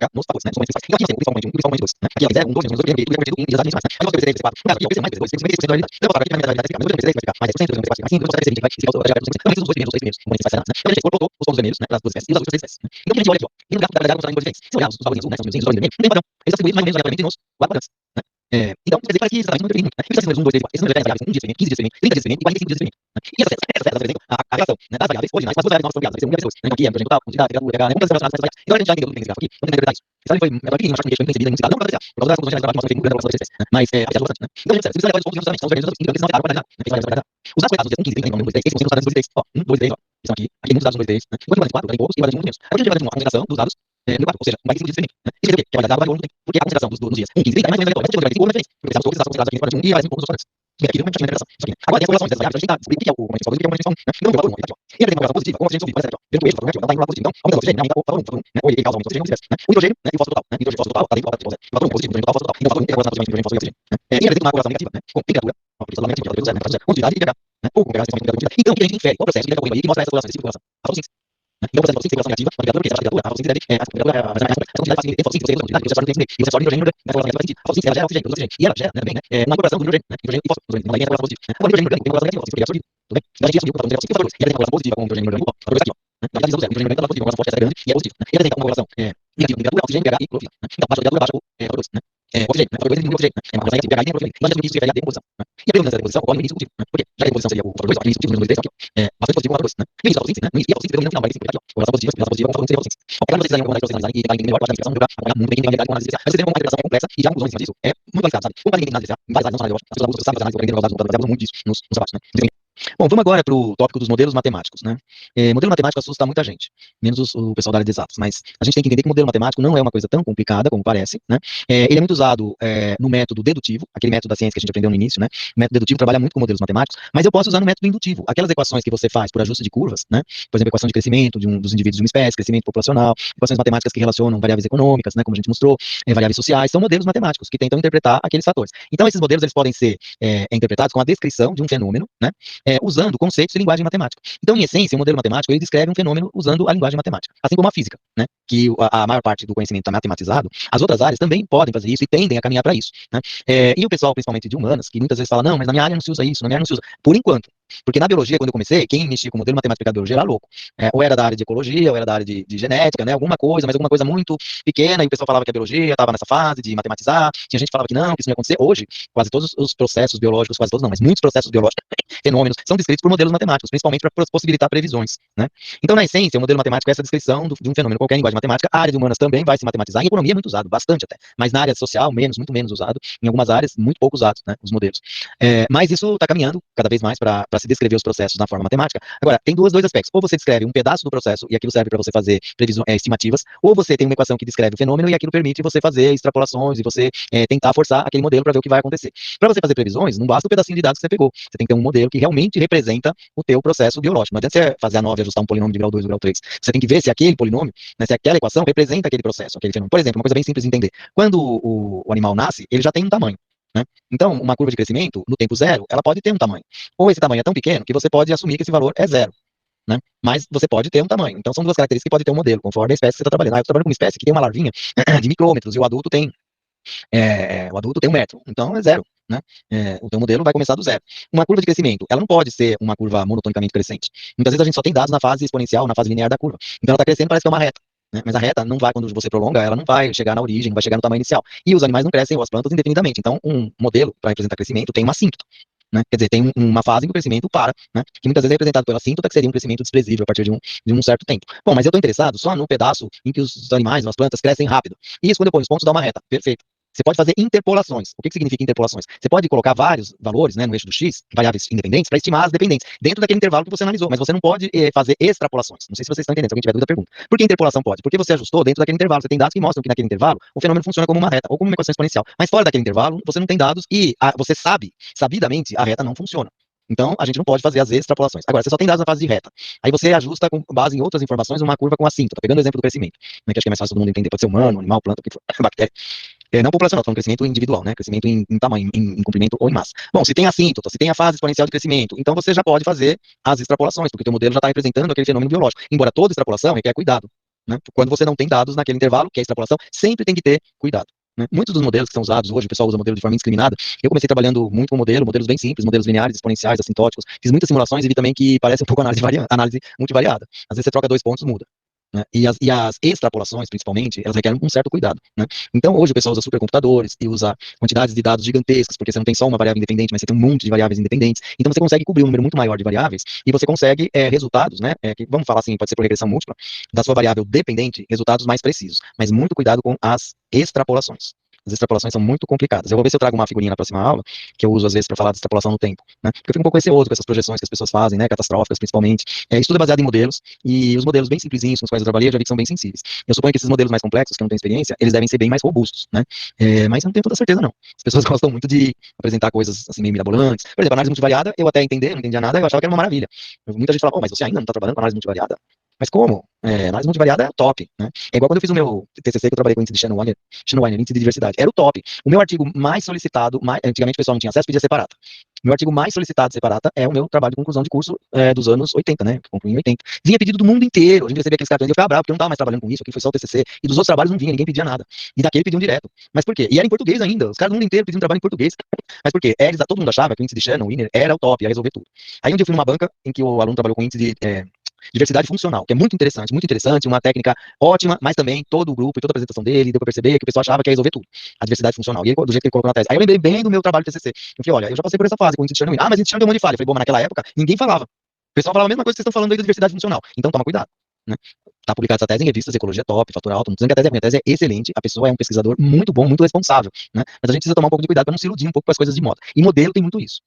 senão não aceita. Porque o autor tem que interpretar. E aí depois, vão ver se concordam ou não com a interpretação, né? Então tem trabalho nosso. O trabalho aqui a gente tem dois caminhos, né? O PP, o PPC, tem duas espécies, o PPC tem 3 espécies, funções biológicas fundamentais, né? Então, o que nós colocamos na primeira análise é todas as variáveis, e a cria fatores, né? Componentes, é que tem poucas variáveis que englobam essas anteriores. Então, eu procurei a variedade colocar nos fatores, né? Nos componentes principais. Então, aqui nós temos principalmente 1 e principalmente 2, né? Aqui é 0, 1, 2, 1, 2, 3, tudo é convertido em unidades decimais, né? Aí nós temos PPC, PPC4. No caso aqui, o PC mais PPC2, tem 56% da realidade. Então, eu vou colocar aqui na minha realidade explicar, mas o PPC vai ficar mais 10%, o PPC4 mais 5%, o PPC vai se faltou, já também os dois primeiros componentes principais, né? Então, a gente colocou os pontos vermelhos, né? Para as duas espécies, e os outros 3 espécies, né? Então, o que a gente olha aqui, ó, e no gráfico da variedade vamos falar em cores diferentes. Se olharmos os valores azul, né? São os números vermelhos, não tem padrão. Eles estão distribuídos mais ou menos aleatoriamente nos 4 quadrantes, né? Então, quer dizer, parece que exatamente não interfere muito, né? E esses números 1, 2, 3, 4, esses números variáveis, 1 dia de experimento, 15 dias de experimento, 30 dias de experimento e 45 dias de experimento, né? E essas setas apresentam a relação, né, das variáveis originais com as duas variáveis novas foram criadas, vai ser 1 e a 2, né? Então aqui é, por exemplo, tal, quantidade, temperatura, pH, né? Muitas relacionadas com essas variáveis. Então a gente já entendeu tudo bem nesse gráfico aqui, não tem que interpretar isso. Essa foi pequenininho, mas acho que me deixou bem entendido, não para apreciar, por causa das conclusões gerais da que uma grande relação desses, né? Mas é bastante, né? Então a gente precisa levar os pontos justamente, são os vermelhos, então eles não afetaram a qualidade, né? Os dados coletados do dia 1, 15, 30, 1, 2, 3, esses são os dados 2 e 3, ó, 1, 2, 3, ó, eles são aqui tem muitos dados no 2, 3, né? Enquanto o 44 tem poucos e o 41 muito menos. Aí a gente vai fazer uma consideração dos dados no 4, ou seja, um 45 dias diferente, né? Isso quer dizer o quê? Que a qualidade da água variou no tempo, porque a consideração dos dias 1, 15, 30 é mais ou menos aleatória, mas se tiver 45 ou é diferente, porque precisamos todos esses dados considerados aqui no 41 e mais um pouco nos outros. Aqui não é uma interpretação. Isso aqui. Agora tem as correlações dessas variáveis, a gente tá descobrindo o que é o componente principal, o que é o componente principal, né? Então, o fator 1 aqui, ó. E ele tem uma correlação positiva, como a gente subiu, por exemplo, ó. Vendo que o eixo do fator negativo não tá indo pro lado positivo, então aumenta o oxigênio, né? Aumenta o fator 1, né? Ou ele causa aumento do oxigênio, né? O hidrogênio, né? E o fósforo total, né? Hidrogênio fósforo total tá dentro do fator 0. O fator 1 positivo, hidrogênio total, fósforo total. Então o fator 1 tem a correlação positiva entre hidrogênio, fósforo e oxigênio, né? E ele tem uma correlação negativa, né? Com temperatura, ó, por isso negativo, que é 0, né? Quantidade e pH, né? Ou com pH, principalmente temperatura. Então, o que a gente infere, qual o processo que leva aí que mostra essa correlação desse tipo de correlação? A fotossíntese. Então, o processo de fotossíntese negativa, a temperatura, porque essa temperatura, a fotossíntese deve, a temperatura é a mais complexa. Essa quantidade faz fotossíntese, você usa a quantidade, você absorve nutrientes e você absorve hidrogênio, né? Essa correlação faz sentido. A fotossíntese ela gera oxigênio, oxigênio. E ela gera, né, também, né? Uma incorporação do hidrogênio, né? Hidrogênio e fósforo, não tem essa correlação positiva. Agora, o hidrogênio orgânico tem uma correlação negativa, porque ele é absorvido, tudo bem? Então, a gente já subiu o fator negativo e o fator 2. E ele tem uma correlação positiva com o hidrogênio orgânico, ó, fator 2 aqui, ó. Né? Na verdade, o hidrogênio orgânico é positiva, uma correlação forte, essa é grande e é positiva, né? E ele tem uma correlação negativa com temperatura, oxigênio, pH e clorofila, né? Então, baixa a temperatura, baixa o fator 2, né? Oxigênio, né? Fator 2 diminui o oxigênio, né? É uma correlação negativa, pH e tem clorofila. Então, a gente isso se refere à decomposição, né? E a predominância da decomposição ocorre no início discutivo, né? Por quê? Já a decomposição seria o fator 2, ó, início discutivo, número 3, aqui, ó. Bastante positivo com o fator 2, né? No início da fotossíntese, né? No início, e a fotossíntese predominante final, vai aqui, ó. Correlação positiva com o fator 1 seria a fotossíntese. Ó, para vocês aí, como vocês analisarem e tentarem entender melhor, pode explicação, jogar, acompanhar muito bem, tem habilidade com análise especial. Mas vocês têm uma interpretação complexa e já conclusões em cima disso é muito qualificado, sabe? Como ninguém tem nada especial, em várias áreas, não só na biológica, as pessoas abusam, sabem fazer análise, aprendendo os dados, baseados muito disso nos trabalhos, né? Bom, vamos agora para o tópico dos modelos matemáticos, né? Modelo matemático assusta muita gente, menos o pessoal da área de exatas, mas a gente tem que entender que o modelo matemático não é uma coisa tão complicada como parece, né? Ele é muito usado no método dedutivo, aquele método da ciência que a gente aprendeu no início, né? O método dedutivo trabalha muito com modelos matemáticos, mas eu posso usar no método indutivo, aquelas equações que você faz por ajuste de curvas, né? Por exemplo, equação de crescimento dos indivíduos de uma espécie, crescimento populacional, equações matemáticas que relacionam variáveis econômicas, né? Como a gente mostrou, variáveis sociais, são modelos matemáticos que tentam interpretar aqueles fatores. Então, esses modelos eles podem ser interpretados com a descrição de um fenômeno, né? Usando conceitos de linguagem matemática. Então, em essência, o modelo matemático ele descreve um fenômeno usando a linguagem matemática, assim como a física, né? Que a maior parte do conhecimento está matematizado, as outras áreas também podem fazer isso e tendem a caminhar para isso, né? E o pessoal, principalmente de humanas, que muitas vezes fala, não, mas na minha área não se usa isso, na minha área não se usa, por enquanto. Porque na biologia, quando eu comecei, quem mexia com o modelo matemático da biologia era louco. Ou era da área de ecologia, ou era da área de genética, né? Alguma coisa, mas alguma coisa muito pequena, e o pessoal falava que a biologia estava nessa fase de matematizar, tinha gente que falava que não, que isso não ia acontecer. Hoje, quase todos os processos biológicos, quase todos não, mas muitos processos biológicos fenômenos, são descritos por modelos matemáticos, principalmente para possibilitar previsões, né? Então, na essência, o modelo matemático é essa descrição de um fenômeno, qualquer linguagem matemática. A área de humanas também vai se matematizar, em economia é muito usado, bastante até, mas na área social, menos, muito menos usado, em algumas áreas, muito pouco usados, né, os modelos. Mas isso está caminhando cada vez mais para se descrever os processos na forma matemática. Agora, tem dois aspectos, ou você descreve um pedaço do processo, e aquilo serve para você fazer estimativas, ou você tem uma equação que descreve o fenômeno, e aquilo permite você fazer extrapolações, e você tentar forçar aquele modelo para ver o que vai acontecer. Para você fazer previsões, não basta o pedacinho de dados que você pegou, você tem que ter um modelo que realmente representa o teu processo biológico. Não adianta você fazer a 9 e ajustar um polinômio de grau 2 ou grau 3. Você tem que ver se aquele polinômio, né, se aquela equação representa aquele processo, aquele fenômeno. Por exemplo, uma coisa bem simples de entender. Quando o animal nasce, ele já tem um tamanho, né? Então, uma curva de crescimento, no tempo zero, ela pode ter um tamanho. Ou esse tamanho é tão pequeno que você pode assumir que esse valor é zero, né? Mas você pode ter um tamanho. Então, são duas características que pode ter um modelo, conforme a espécie que você está trabalhando. Eu estou trabalhando com uma espécie que tem uma larvinha de micrômetros, e o adulto tem 1 metro, então é zero, né? O teu modelo vai começar do zero. Uma curva de crescimento, ela não pode ser uma curva monotonicamente crescente. Muitas vezes a gente só tem dados na fase exponencial, na fase linear da curva. Então ela está crescendo, parece que é uma reta, né? Mas a reta não vai, quando você prolonga, ela não vai chegar na origem, não vai chegar no tamanho inicial. E os animais não crescem, ou as plantas, indefinidamente. Então um modelo, para representar crescimento, tem uma assíntota, né? Quer dizer, tem uma fase em que o crescimento para, né? Que muitas vezes é representado pela assíntota, que seria um crescimento desprezível a partir de um certo tempo. Bom, mas eu estou interessado só no pedaço em que os animais, as plantas, crescem rápido. E isso, quando eu ponho os pontos, dá uma reta. Perfeito. Você pode fazer interpolações. O que significa interpolações? Você pode colocar vários valores, né, no eixo do x, variáveis independentes, para estimar as dependentes, dentro daquele intervalo que você analisou, mas você não pode fazer extrapolações. Não sei se vocês estão entendendo, se alguém tiver dúvida, pergunta. Por que interpolação pode? Porque você ajustou dentro daquele intervalo, você tem dados que mostram que naquele intervalo o fenômeno funciona como uma reta, ou como uma equação exponencial. Mas fora daquele intervalo, você não tem dados e você sabe, sabidamente, a reta não funciona. Então, a gente não pode fazer as extrapolações. Agora, você só tem dados na fase de reta. Aí você ajusta, com base em outras informações, uma curva com assíntota, pegando o exemplo do crescimento, né, que acho que é mais fácil todo mundo entender. Pode ser humano, animal, planta, o que for, bactéria. Não populacional, falando crescimento individual, né? Crescimento em tamanho, em comprimento ou em massa. Bom, se tem assíntota, se tem a fase exponencial de crescimento, então você já pode fazer as extrapolações, porque o teu modelo já está representando aquele fenômeno biológico. Embora toda extrapolação requer cuidado, né? Quando você não tem dados naquele intervalo, que é a extrapolação, sempre tem que ter cuidado, né? Muitos dos modelos que são usados hoje, o pessoal usa modelo de forma indiscriminada. Eu comecei trabalhando muito com modelos bem simples, modelos lineares, exponenciais, assintóticos. Fiz muitas simulações e vi também que parece um pouco análise multivariada. Às vezes você troca 2 pontos, muda, né? E as extrapolações, principalmente, elas requerem um certo cuidado, né? Então, hoje o pessoal usa supercomputadores e usa quantidades de dados gigantescas, porque você não tem só uma variável independente, mas você tem um monte de variáveis independentes. Então, você consegue cobrir um número muito maior de variáveis e você consegue resultados, né? Que, vamos falar assim, pode ser por regressão múltipla, da sua variável dependente, resultados mais precisos. Mas muito cuidado com as extrapolações. As extrapolações são muito complicadas. Eu vou ver se eu trago uma figurinha na próxima aula, que eu uso às vezes para falar de extrapolação no tempo, né? Porque eu fico um pouco receoso com essas projeções que as pessoas fazem, né? Catastróficas, principalmente. Isso tudo é baseado em modelos, e os modelos bem simplesinhos com os quais eu trabalhei, eu já vi que são bem sensíveis. Eu suponho que esses modelos mais complexos, que eu não tenho experiência, eles devem ser bem mais robustos, né? Mas eu não tenho toda certeza, não. As pessoas gostam muito de apresentar coisas assim meio mirabolantes. Por exemplo, análise multivariada, eu até não entendia nada, eu achava que era uma maravilha. Muita gente falava, mas você ainda não está trabalhando com análise multivariada? Mas como? Análise multivariada é top, né? É igual quando eu fiz o meu TCC, que eu trabalhei com o índice de Shannon-Wiener, índice de diversidade. Era o top. O meu artigo mais solicitado, antigamente o pessoal não tinha acesso, pedia separata. O meu artigo mais solicitado separata é o meu trabalho de conclusão de curso dos anos 80, né? Que concluí em 80. Vinha pedido do mundo inteiro. A gente recebia aqueles cartões, eu ficava bravo, porque eu não estava mais trabalhando com isso, aqui foi só o TCC. E dos outros trabalhos não vinha, ninguém pedia nada. E daquele pediam direto. Mas por quê? E era em português ainda. Os caras do mundo inteiro pediam trabalho em português. Mas por quê? Todo mundo achava que o índice de Shannon-Wiener era o top, ia resolver tudo. Aí um dia eu fui numa banca em que o aluno trabalhou com índice de diversidade funcional, que é muito interessante, uma técnica ótima, mas também todo o grupo e toda a apresentação dele, deu pra perceber que o pessoal achava que ia resolver tudo, a diversidade funcional, e ele, do jeito que ele colocou na tese. Aí eu lembrei bem do meu trabalho de TCC. Eu falei, olha, eu já passei por essa fase com o índice de Shannon-Wiener. Mas o índice de Shannon deu um monte de falha. Eu falei, bom, mas naquela época ninguém falava. O pessoal falava a mesma coisa que vocês estão falando aí da diversidade funcional. Então toma cuidado, né? Tá publicada essa tese em revistas, Ecologia Top, Fator Alto, não tô dizendo que a tese é ruim, a tese é excelente, a pessoa é um pesquisador muito bom, muito responsável, né? Mas a gente precisa tomar um pouco de cuidado para não se iludir um pouco com as coisas de moda. E modelo tem muito isso.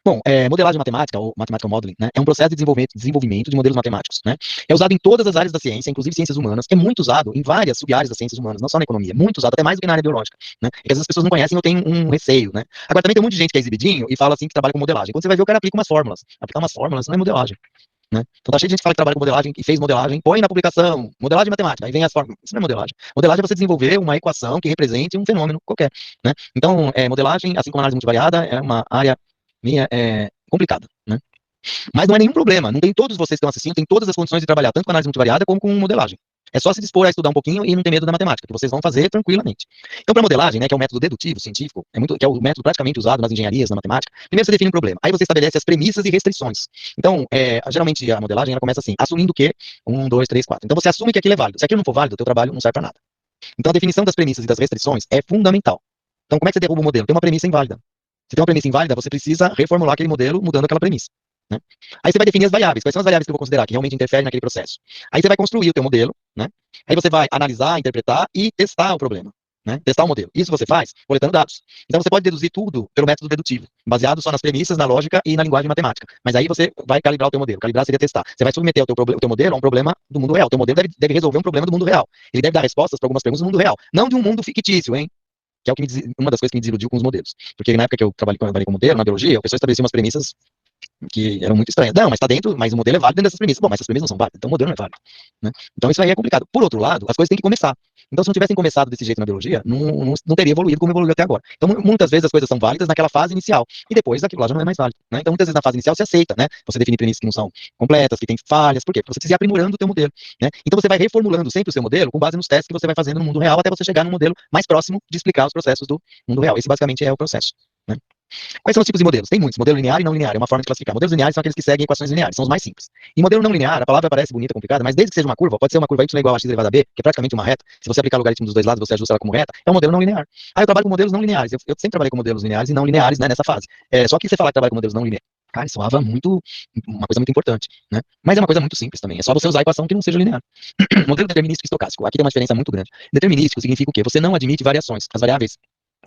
Bom, modelagem matemática, ou mathematical modeling, né, é um processo de desenvolvimento de modelos matemáticos, né? É usado em todas as áreas da ciência, inclusive ciências humanas, é muito usado em várias sub-áreas das ciências humanas, não só na economia, muito usado, até mais do que na área biológica, né? E que às vezes as pessoas não conhecem, eu tenho um receio, né? Agora também tem um monte de gente que é exibidinho e fala assim que trabalha com modelagem. Quando você vai ver, o cara aplica umas fórmulas. Aplicar umas fórmulas não é modelagem, né? Então tá cheio de gente que fala que trabalha com modelagem e fez modelagem, põe na publicação, modelagem matemática, aí vem as fórmulas. Isso não é modelagem. Modelagem é você desenvolver uma equação que represente um fenômeno qualquer, né? Então, modelagem, assim como análise multivariada, é uma área minha complicada, né? Mas não é nenhum problema, não tem todos vocês que estão assistindo, tem todas as condições de trabalhar, tanto com análise multivariada como com modelagem. É só se dispor a estudar um pouquinho e não ter medo da matemática, que vocês vão fazer tranquilamente. Então, para modelagem, né, que é o método dedutivo, científico, que é o método praticamente usado nas engenharias, na matemática, primeiro você define um problema, aí você estabelece as premissas e restrições. Então, geralmente a modelagem ela começa assim, assumindo que 1, 2, 3, 4. Então você assume que aquilo é válido. Se aquilo não for válido, o teu trabalho não serve para nada. Então a definição das premissas e das restrições é fundamental. Então, como é que você derruba o modelo? Tem uma premissa inválida. Você tem uma premissa inválida, você precisa reformular aquele modelo mudando aquela premissa, né? Aí você vai definir as variáveis. Quais são as variáveis que eu vou considerar que realmente interferem naquele processo? Aí você vai construir o teu modelo, né? Aí você vai analisar, interpretar e testar o problema, né? Testar o modelo. Isso você faz coletando dados. Então você pode deduzir tudo pelo método dedutivo, baseado só nas premissas, na lógica e na linguagem matemática. Mas aí você vai calibrar o teu modelo. Calibrar seria testar. Você vai submeter o teu modelo a um problema do mundo real. O teu modelo deve resolver um problema do mundo real. Ele deve dar respostas para algumas perguntas do mundo real, não de um mundo fictício, hein? Que é o que uma das coisas que me desiludiu com os modelos. Porque na época que eu trabalhei com modelo, na biologia, a pessoa estabelecia umas premissas que eram muito estranhas. Não, mas está dentro, mas o modelo é válido dentro dessas premissas. Bom, mas essas premissas não são válidas, então o modelo não é válido, né? Então isso aí é complicado. Por outro lado, as coisas têm que começar. Então, se não tivessem começado desse jeito na biologia, não teria evoluído como evoluiu até agora. Então, muitas vezes as coisas são válidas naquela fase inicial, e depois aquilo lá já não é mais válido, né? Então, muitas vezes na fase inicial se aceita, né? Você define premissas que não são completas, que têm falhas. Por quê? Porque você precisa ir aprimorando o teu modelo, né? Então, você vai reformulando sempre o seu modelo com base nos testes que você vai fazendo no mundo real, até você chegar num modelo mais próximo de explicar os processos do mundo real. Esse basicamente é o processo, né? Quais são os tipos de modelos? Tem muitos. Modelo linear e não linear. É uma forma de classificar. Modelos lineares são aqueles que seguem equações lineares. São os mais simples. E modelo não linear, a palavra parece bonita, complicada, mas desde que seja uma curva, pode ser uma curva y igual a x elevado a b, que é praticamente uma reta. Se você aplicar o logaritmo dos dois lados, você ajusta ela como reta. É um modelo não linear. Eu trabalho com modelos não lineares. Eu sempre trabalhei com modelos lineares e não lineares, né, nessa fase. Só que você falar que trabalha com modelos não lineares, cara, isso soava muito, uma coisa muito importante, né? Mas é uma coisa muito simples também. É só você usar a equação que não seja linear. Modelo determinístico e estocástico. Aqui tem uma diferença muito grande. Determinístico significa o quê? Você não admite variações. As variáveis.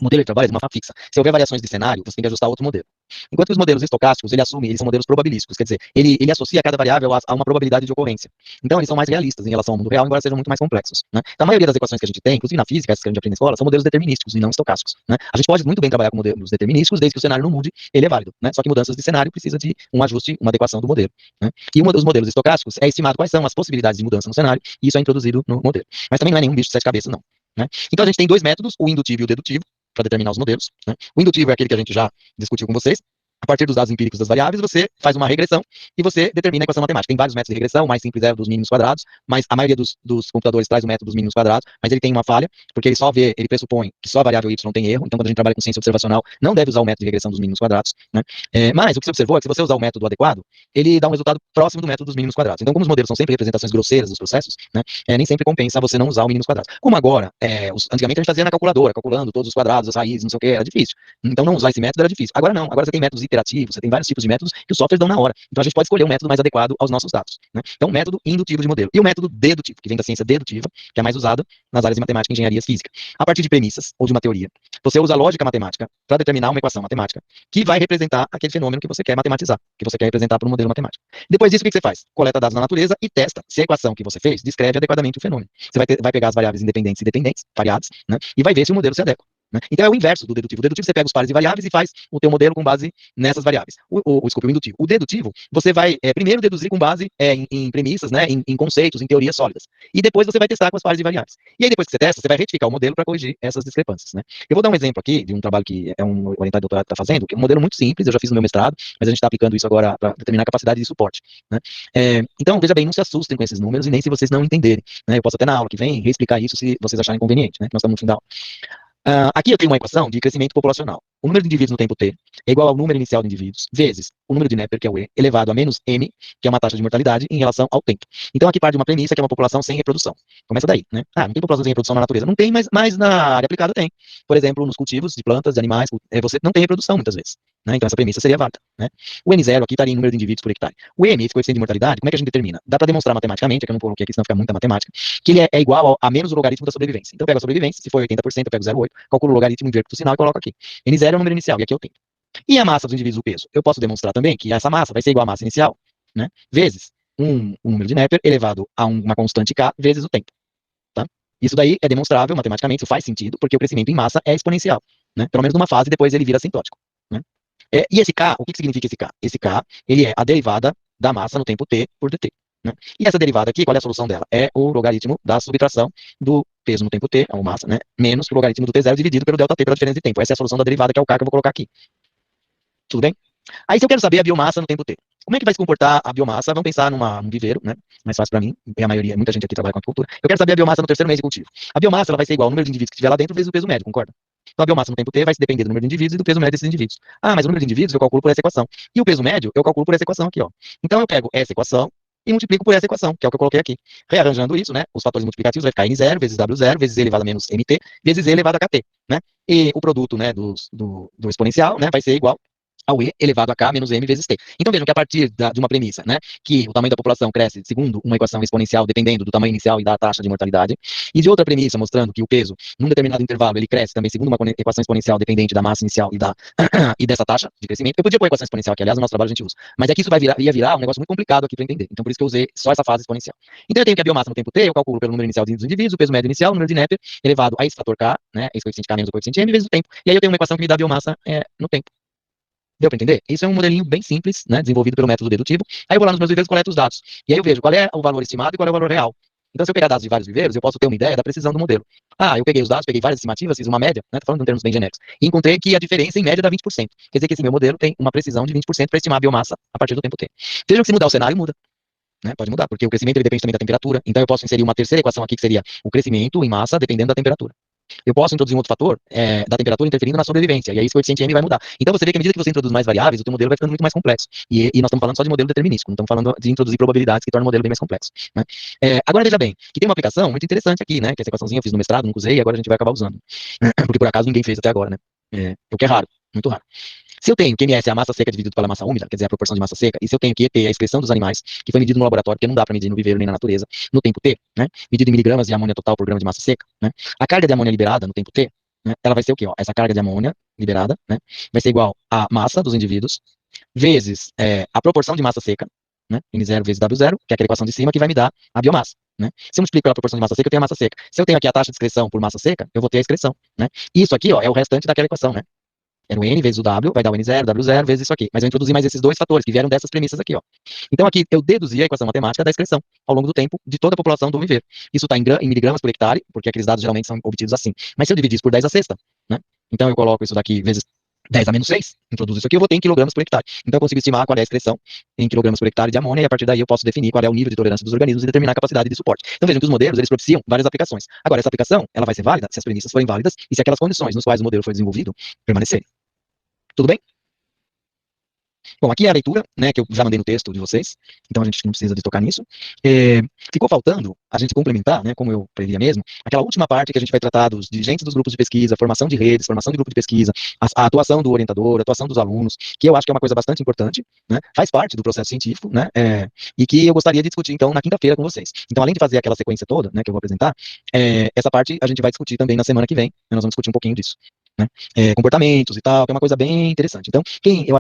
O modelo de trabalho é de uma forma fixa. Se houver variações de cenário, você tem que ajustar outro modelo. Enquanto que os modelos estocásticos, eles são modelos probabilísticos, quer dizer, ele associa cada variável a uma probabilidade de ocorrência. Então, eles são mais realistas em relação ao mundo real, embora sejam muito mais complexos, né? Então, a maioria das equações que a gente tem, inclusive na física, essas que a gente aprende na escola, são modelos determinísticos e não estocásticos, né? A gente pode muito bem trabalhar com modelos determinísticos, desde que o cenário não mude, ele é válido, né? Só que mudanças de cenário precisa de um ajuste, uma adequação do modelo, né? E os modelos estocásticos é estimado quais são as possibilidades de mudança no cenário, e isso é introduzido no modelo. Mas também não é nenhum bicho de sete cabeças, não, né? Então, a gente tem dois métodos, o indutivo e o dedutivo, para determinar os modelos, né? O indutivo é aquele que a gente já discutiu com vocês. A partir dos dados empíricos das variáveis, você faz uma regressão e você determina a equação matemática. Tem vários métodos de regressão, o mais simples é o dos mínimos quadrados, mas a maioria dos computadores traz o método dos mínimos quadrados, mas ele tem uma falha, porque ele pressupõe que só a variável y tem erro, então quando a gente trabalha com ciência observacional, não deve usar o método de regressão dos mínimos quadrados, né? Mas o que você observou é que se você usar o método adequado, ele dá um resultado próximo do método dos mínimos quadrados. Então, como os modelos são sempre representações grosseiras dos processos, né, nem sempre compensa você não usar o mínimos quadrados. Como agora, antigamente a gente fazia na calculadora, calculando todos os quadrados, as raízes, não sei o que, era difícil. Então, não usar esse método era difícil. Agora não, agora você tem métodos iterativos, você tem vários tipos de métodos que os softwares dão na hora. Então a gente pode escolher um método mais adequado aos nossos dados, né? Então, o método indutivo de modelo. E o método dedutivo, que vem da ciência dedutiva, que é mais usado nas áreas de matemática, engenharia e física. A partir de premissas ou de uma teoria, você usa a lógica matemática para determinar uma equação matemática que vai representar aquele fenômeno que você quer matematizar, que você quer representar por um modelo matemático. Depois disso, o que você faz? Coleta dados na natureza e testa se a equação que você fez descreve adequadamente o fenômeno. Você vai pegar as variáveis independentes e dependentes, variadas, né? E vai ver se o modelo se adequa, né? Então é o inverso do dedutivo. O dedutivo você pega os pares de variáveis e faz o teu modelo com base nessas variáveis. Desculpa, o indutivo. O dedutivo, você vai primeiro deduzir com base em premissas, né, em conceitos, em teorias sólidas. E depois você vai testar com as pares de variáveis. E aí depois que você testa, você vai retificar o modelo para corrigir essas discrepâncias, né? Eu vou dar um exemplo aqui de um trabalho que um orientado de doutorado está fazendo, que é um modelo muito simples, eu já fiz no meu mestrado, mas a gente está aplicando isso agora para determinar a capacidade de suporte, né? Então, veja bem, não se assustem com esses números e nem se vocês não entenderem, né? Eu posso até na aula que vem reexplicar isso se vocês acharem conveniente, né? Nós estamos no fim da aula. Aqui eu tenho uma equação de crescimento populacional. O número de indivíduos no tempo t é igual ao número inicial de indivíduos, vezes o número de Neper, que é o E, elevado a menos m, que é uma taxa de mortalidade, em relação ao tempo. Então aqui parte de uma premissa que é uma população sem reprodução. Começa daí, né? Não tem população sem reprodução na natureza. Não tem, mas na área aplicada tem. Por exemplo, nos cultivos de plantas, de animais, você não tem reprodução muitas vezes, né? Então essa premissa seria válida, né? O N0 aqui estaria em número de indivíduos por hectare. O M, esse coeficiente de mortalidade, como é que a gente determina? Dá para demonstrar matematicamente, é que eu não coloquei aqui, senão fica muita matemática, que ele é igual a menos o logaritmo da sobrevivência. Então eu pego a sobrevivência, se for 80%, eu pego 0,8, calculo o logaritmo, inverto o sinal e coloco aqui. N0 é o número inicial, e aqui é o tempo. E a massa dos indivíduos, o peso? Eu posso demonstrar também que essa massa vai ser igual à massa inicial, né, vezes um número de Neper elevado a uma constante K vezes o tempo, tá? Isso daí é demonstrável matematicamente, isso faz sentido, porque o crescimento em massa é exponencial, né? Pelo menos numa fase, depois ele vira assintótico, né? E esse K, o que significa esse K? Esse K, ele é a derivada da massa no tempo t por dt, né? E essa derivada aqui, qual é a solução dela? É o logaritmo da subtração do peso no tempo t, a massa, né, menos o logaritmo do t0 dividido pelo delta t, pela diferença de tempo. Essa é a solução da derivada, que é o K que eu vou colocar aqui. Tudo bem? Aí, se eu quero saber a biomassa no tempo t, como é que vai se comportar a biomassa? Vamos pensar num viveiro, né? Mais fácil para mim, e a maioria, muita gente aqui trabalha com agricultura. Eu quero saber a biomassa no terceiro mês de cultivo. A biomassa ela vai ser igual ao número de indivíduos que estiver lá dentro vezes o peso médio, concorda? Então a biomassa no tempo t vai se depender do número de indivíduos e do peso médio desses indivíduos. Mas o número de indivíduos eu calculo por essa equação. E o peso médio eu calculo por essa equação aqui, ó. Então eu pego essa equação e multiplico por essa equação, que é o que eu coloquei aqui. Rearranjando isso, né, os fatores multiplicativos vai ficar N0 vezes W0 vezes E elevado a menos MT vezes E elevado a KT, né? E o produto, né, do exponencial, né, vai ser igual ao E elevado a K menos M vezes T. Então vejam que a partir de uma premissa, né, que o tamanho da população cresce segundo uma equação exponencial dependendo do tamanho inicial e da taxa de mortalidade, e de outra premissa mostrando que o peso, num determinado intervalo, ele cresce também segundo uma equação exponencial dependente da massa inicial e dessa taxa de crescimento. Eu podia pôr a equação exponencial aqui, aliás, no nosso trabalho a gente usa, mas é que isso ia virar um negócio muito complicado aqui para entender. Então por isso que eu usei só essa fase exponencial. Então eu tenho que a biomassa no tempo T, eu calculo pelo número inicial dos indivíduos, o peso médio inicial, o número de Neper, elevado a esse fator K, né, esse coeficiente K menos o coeficiente M vezes o tempo. E aí eu tenho uma equação que me dá a biomassa no tempo. Deu para entender? Isso é um modelinho bem simples, né, desenvolvido pelo método dedutivo. Aí eu vou lá nos meus viveiros e coleto os dados. E aí eu vejo qual é o valor estimado e qual é o valor real. Então, se eu pegar dados de vários viveiros, eu posso ter uma ideia da precisão do modelo. Ah, eu peguei os dados, peguei várias estimativas, fiz uma média, né, tô falando em termos bem genéricos, e encontrei que a diferença em média dá 20%. Quer dizer que esse meu modelo tem uma precisão de 20% para estimar a biomassa a partir do tempo T. Vejam que se mudar o cenário, muda. Né, pode mudar, porque o crescimento ele depende também da temperatura. Então, eu posso inserir uma terceira equação aqui, que seria o crescimento em massa dependendo da temperatura. Eu posso introduzir um outro fator da temperatura interferindo na sobrevivência, e aí esse coeficiente M vai mudar. Então você vê que à medida que você introduz mais variáveis, o teu modelo vai ficando muito mais complexo. E nós estamos falando só de modelo determinístico, não estamos falando de introduzir probabilidades que tornam o modelo bem mais complexo. Né? Agora veja bem, que tem uma aplicação muito interessante aqui, né? Que essa equaçãozinha eu fiz no mestrado, nunca usei, e agora a gente vai acabar usando. Porque por acaso ninguém fez até agora, né? O que é raro, muito raro. Se eu tenho que MS é a massa seca dividido pela massa úmida, quer dizer, a proporção de massa seca, e se eu tenho que ET é a excreção dos animais, que foi medido no laboratório, porque não dá para medir no viveiro nem na natureza, no tempo T, né, medido em miligramas de amônia total por grama de massa seca, né, a carga de amônia liberada no tempo T, né, ela vai ser o quê? Ó? Essa carga de amônia liberada, né, vai ser igual à massa dos indivíduos, vezes a proporção de massa seca, né, N0 vezes W0, que é aquela equação de cima que vai me dar a biomassa. Né? Se eu multiplico pela proporção de massa seca, eu tenho a massa seca. Se eu tenho aqui a taxa de excreção por massa seca, eu vou ter a excreção. Né? Isso aqui ó, é o restante daquela equação, né? Era o N vezes o W, vai dar o N0, W0 vezes isso aqui. Mas eu introduzi mais esses dois fatores que vieram dessas premissas aqui, ó. Então aqui eu deduzi a equação matemática da excreção ao longo do tempo de toda a população do viver. Isso está em miligramas por hectare, porque aqueles dados geralmente são obtidos assim. Mas se eu dividir isso por 10 a sexta, né? Então eu coloco isso daqui vezes 10 a menos 6, introduzo isso aqui, eu vou ter em quilogramas por hectare. Então eu consigo estimar qual é a excreção em quilogramas por hectare de amônia, e a partir daí eu posso definir qual é o nível de tolerância dos organismos e determinar a capacidade de suporte. Então vejam que os modelos, eles propiciam várias aplicações. Agora, essa aplicação, ela vai ser válida se as premissas forem válidas e se aquelas condições nos quais o modelo foi desenvolvido permanecerem. Tudo bem? Bom, aqui é a leitura, né, que eu já mandei no texto de vocês, então a gente não precisa de tocar nisso. Ficou faltando a gente complementar, né, como eu previa mesmo, aquela última parte que a gente vai tratar dos dirigentes dos grupos de pesquisa, formação de redes, formação de grupo de pesquisa, a atuação do orientador, a atuação dos alunos, que eu acho que é uma coisa bastante importante, né, faz parte do processo científico, né, e que eu gostaria de discutir, então, na quinta-feira com vocês. Então, além de fazer aquela sequência toda, né, que eu vou apresentar, essa parte a gente vai discutir também na semana que vem, nós vamos discutir um pouquinho disso. Né, comportamentos e tal, que é uma coisa bem interessante. Então, quem eu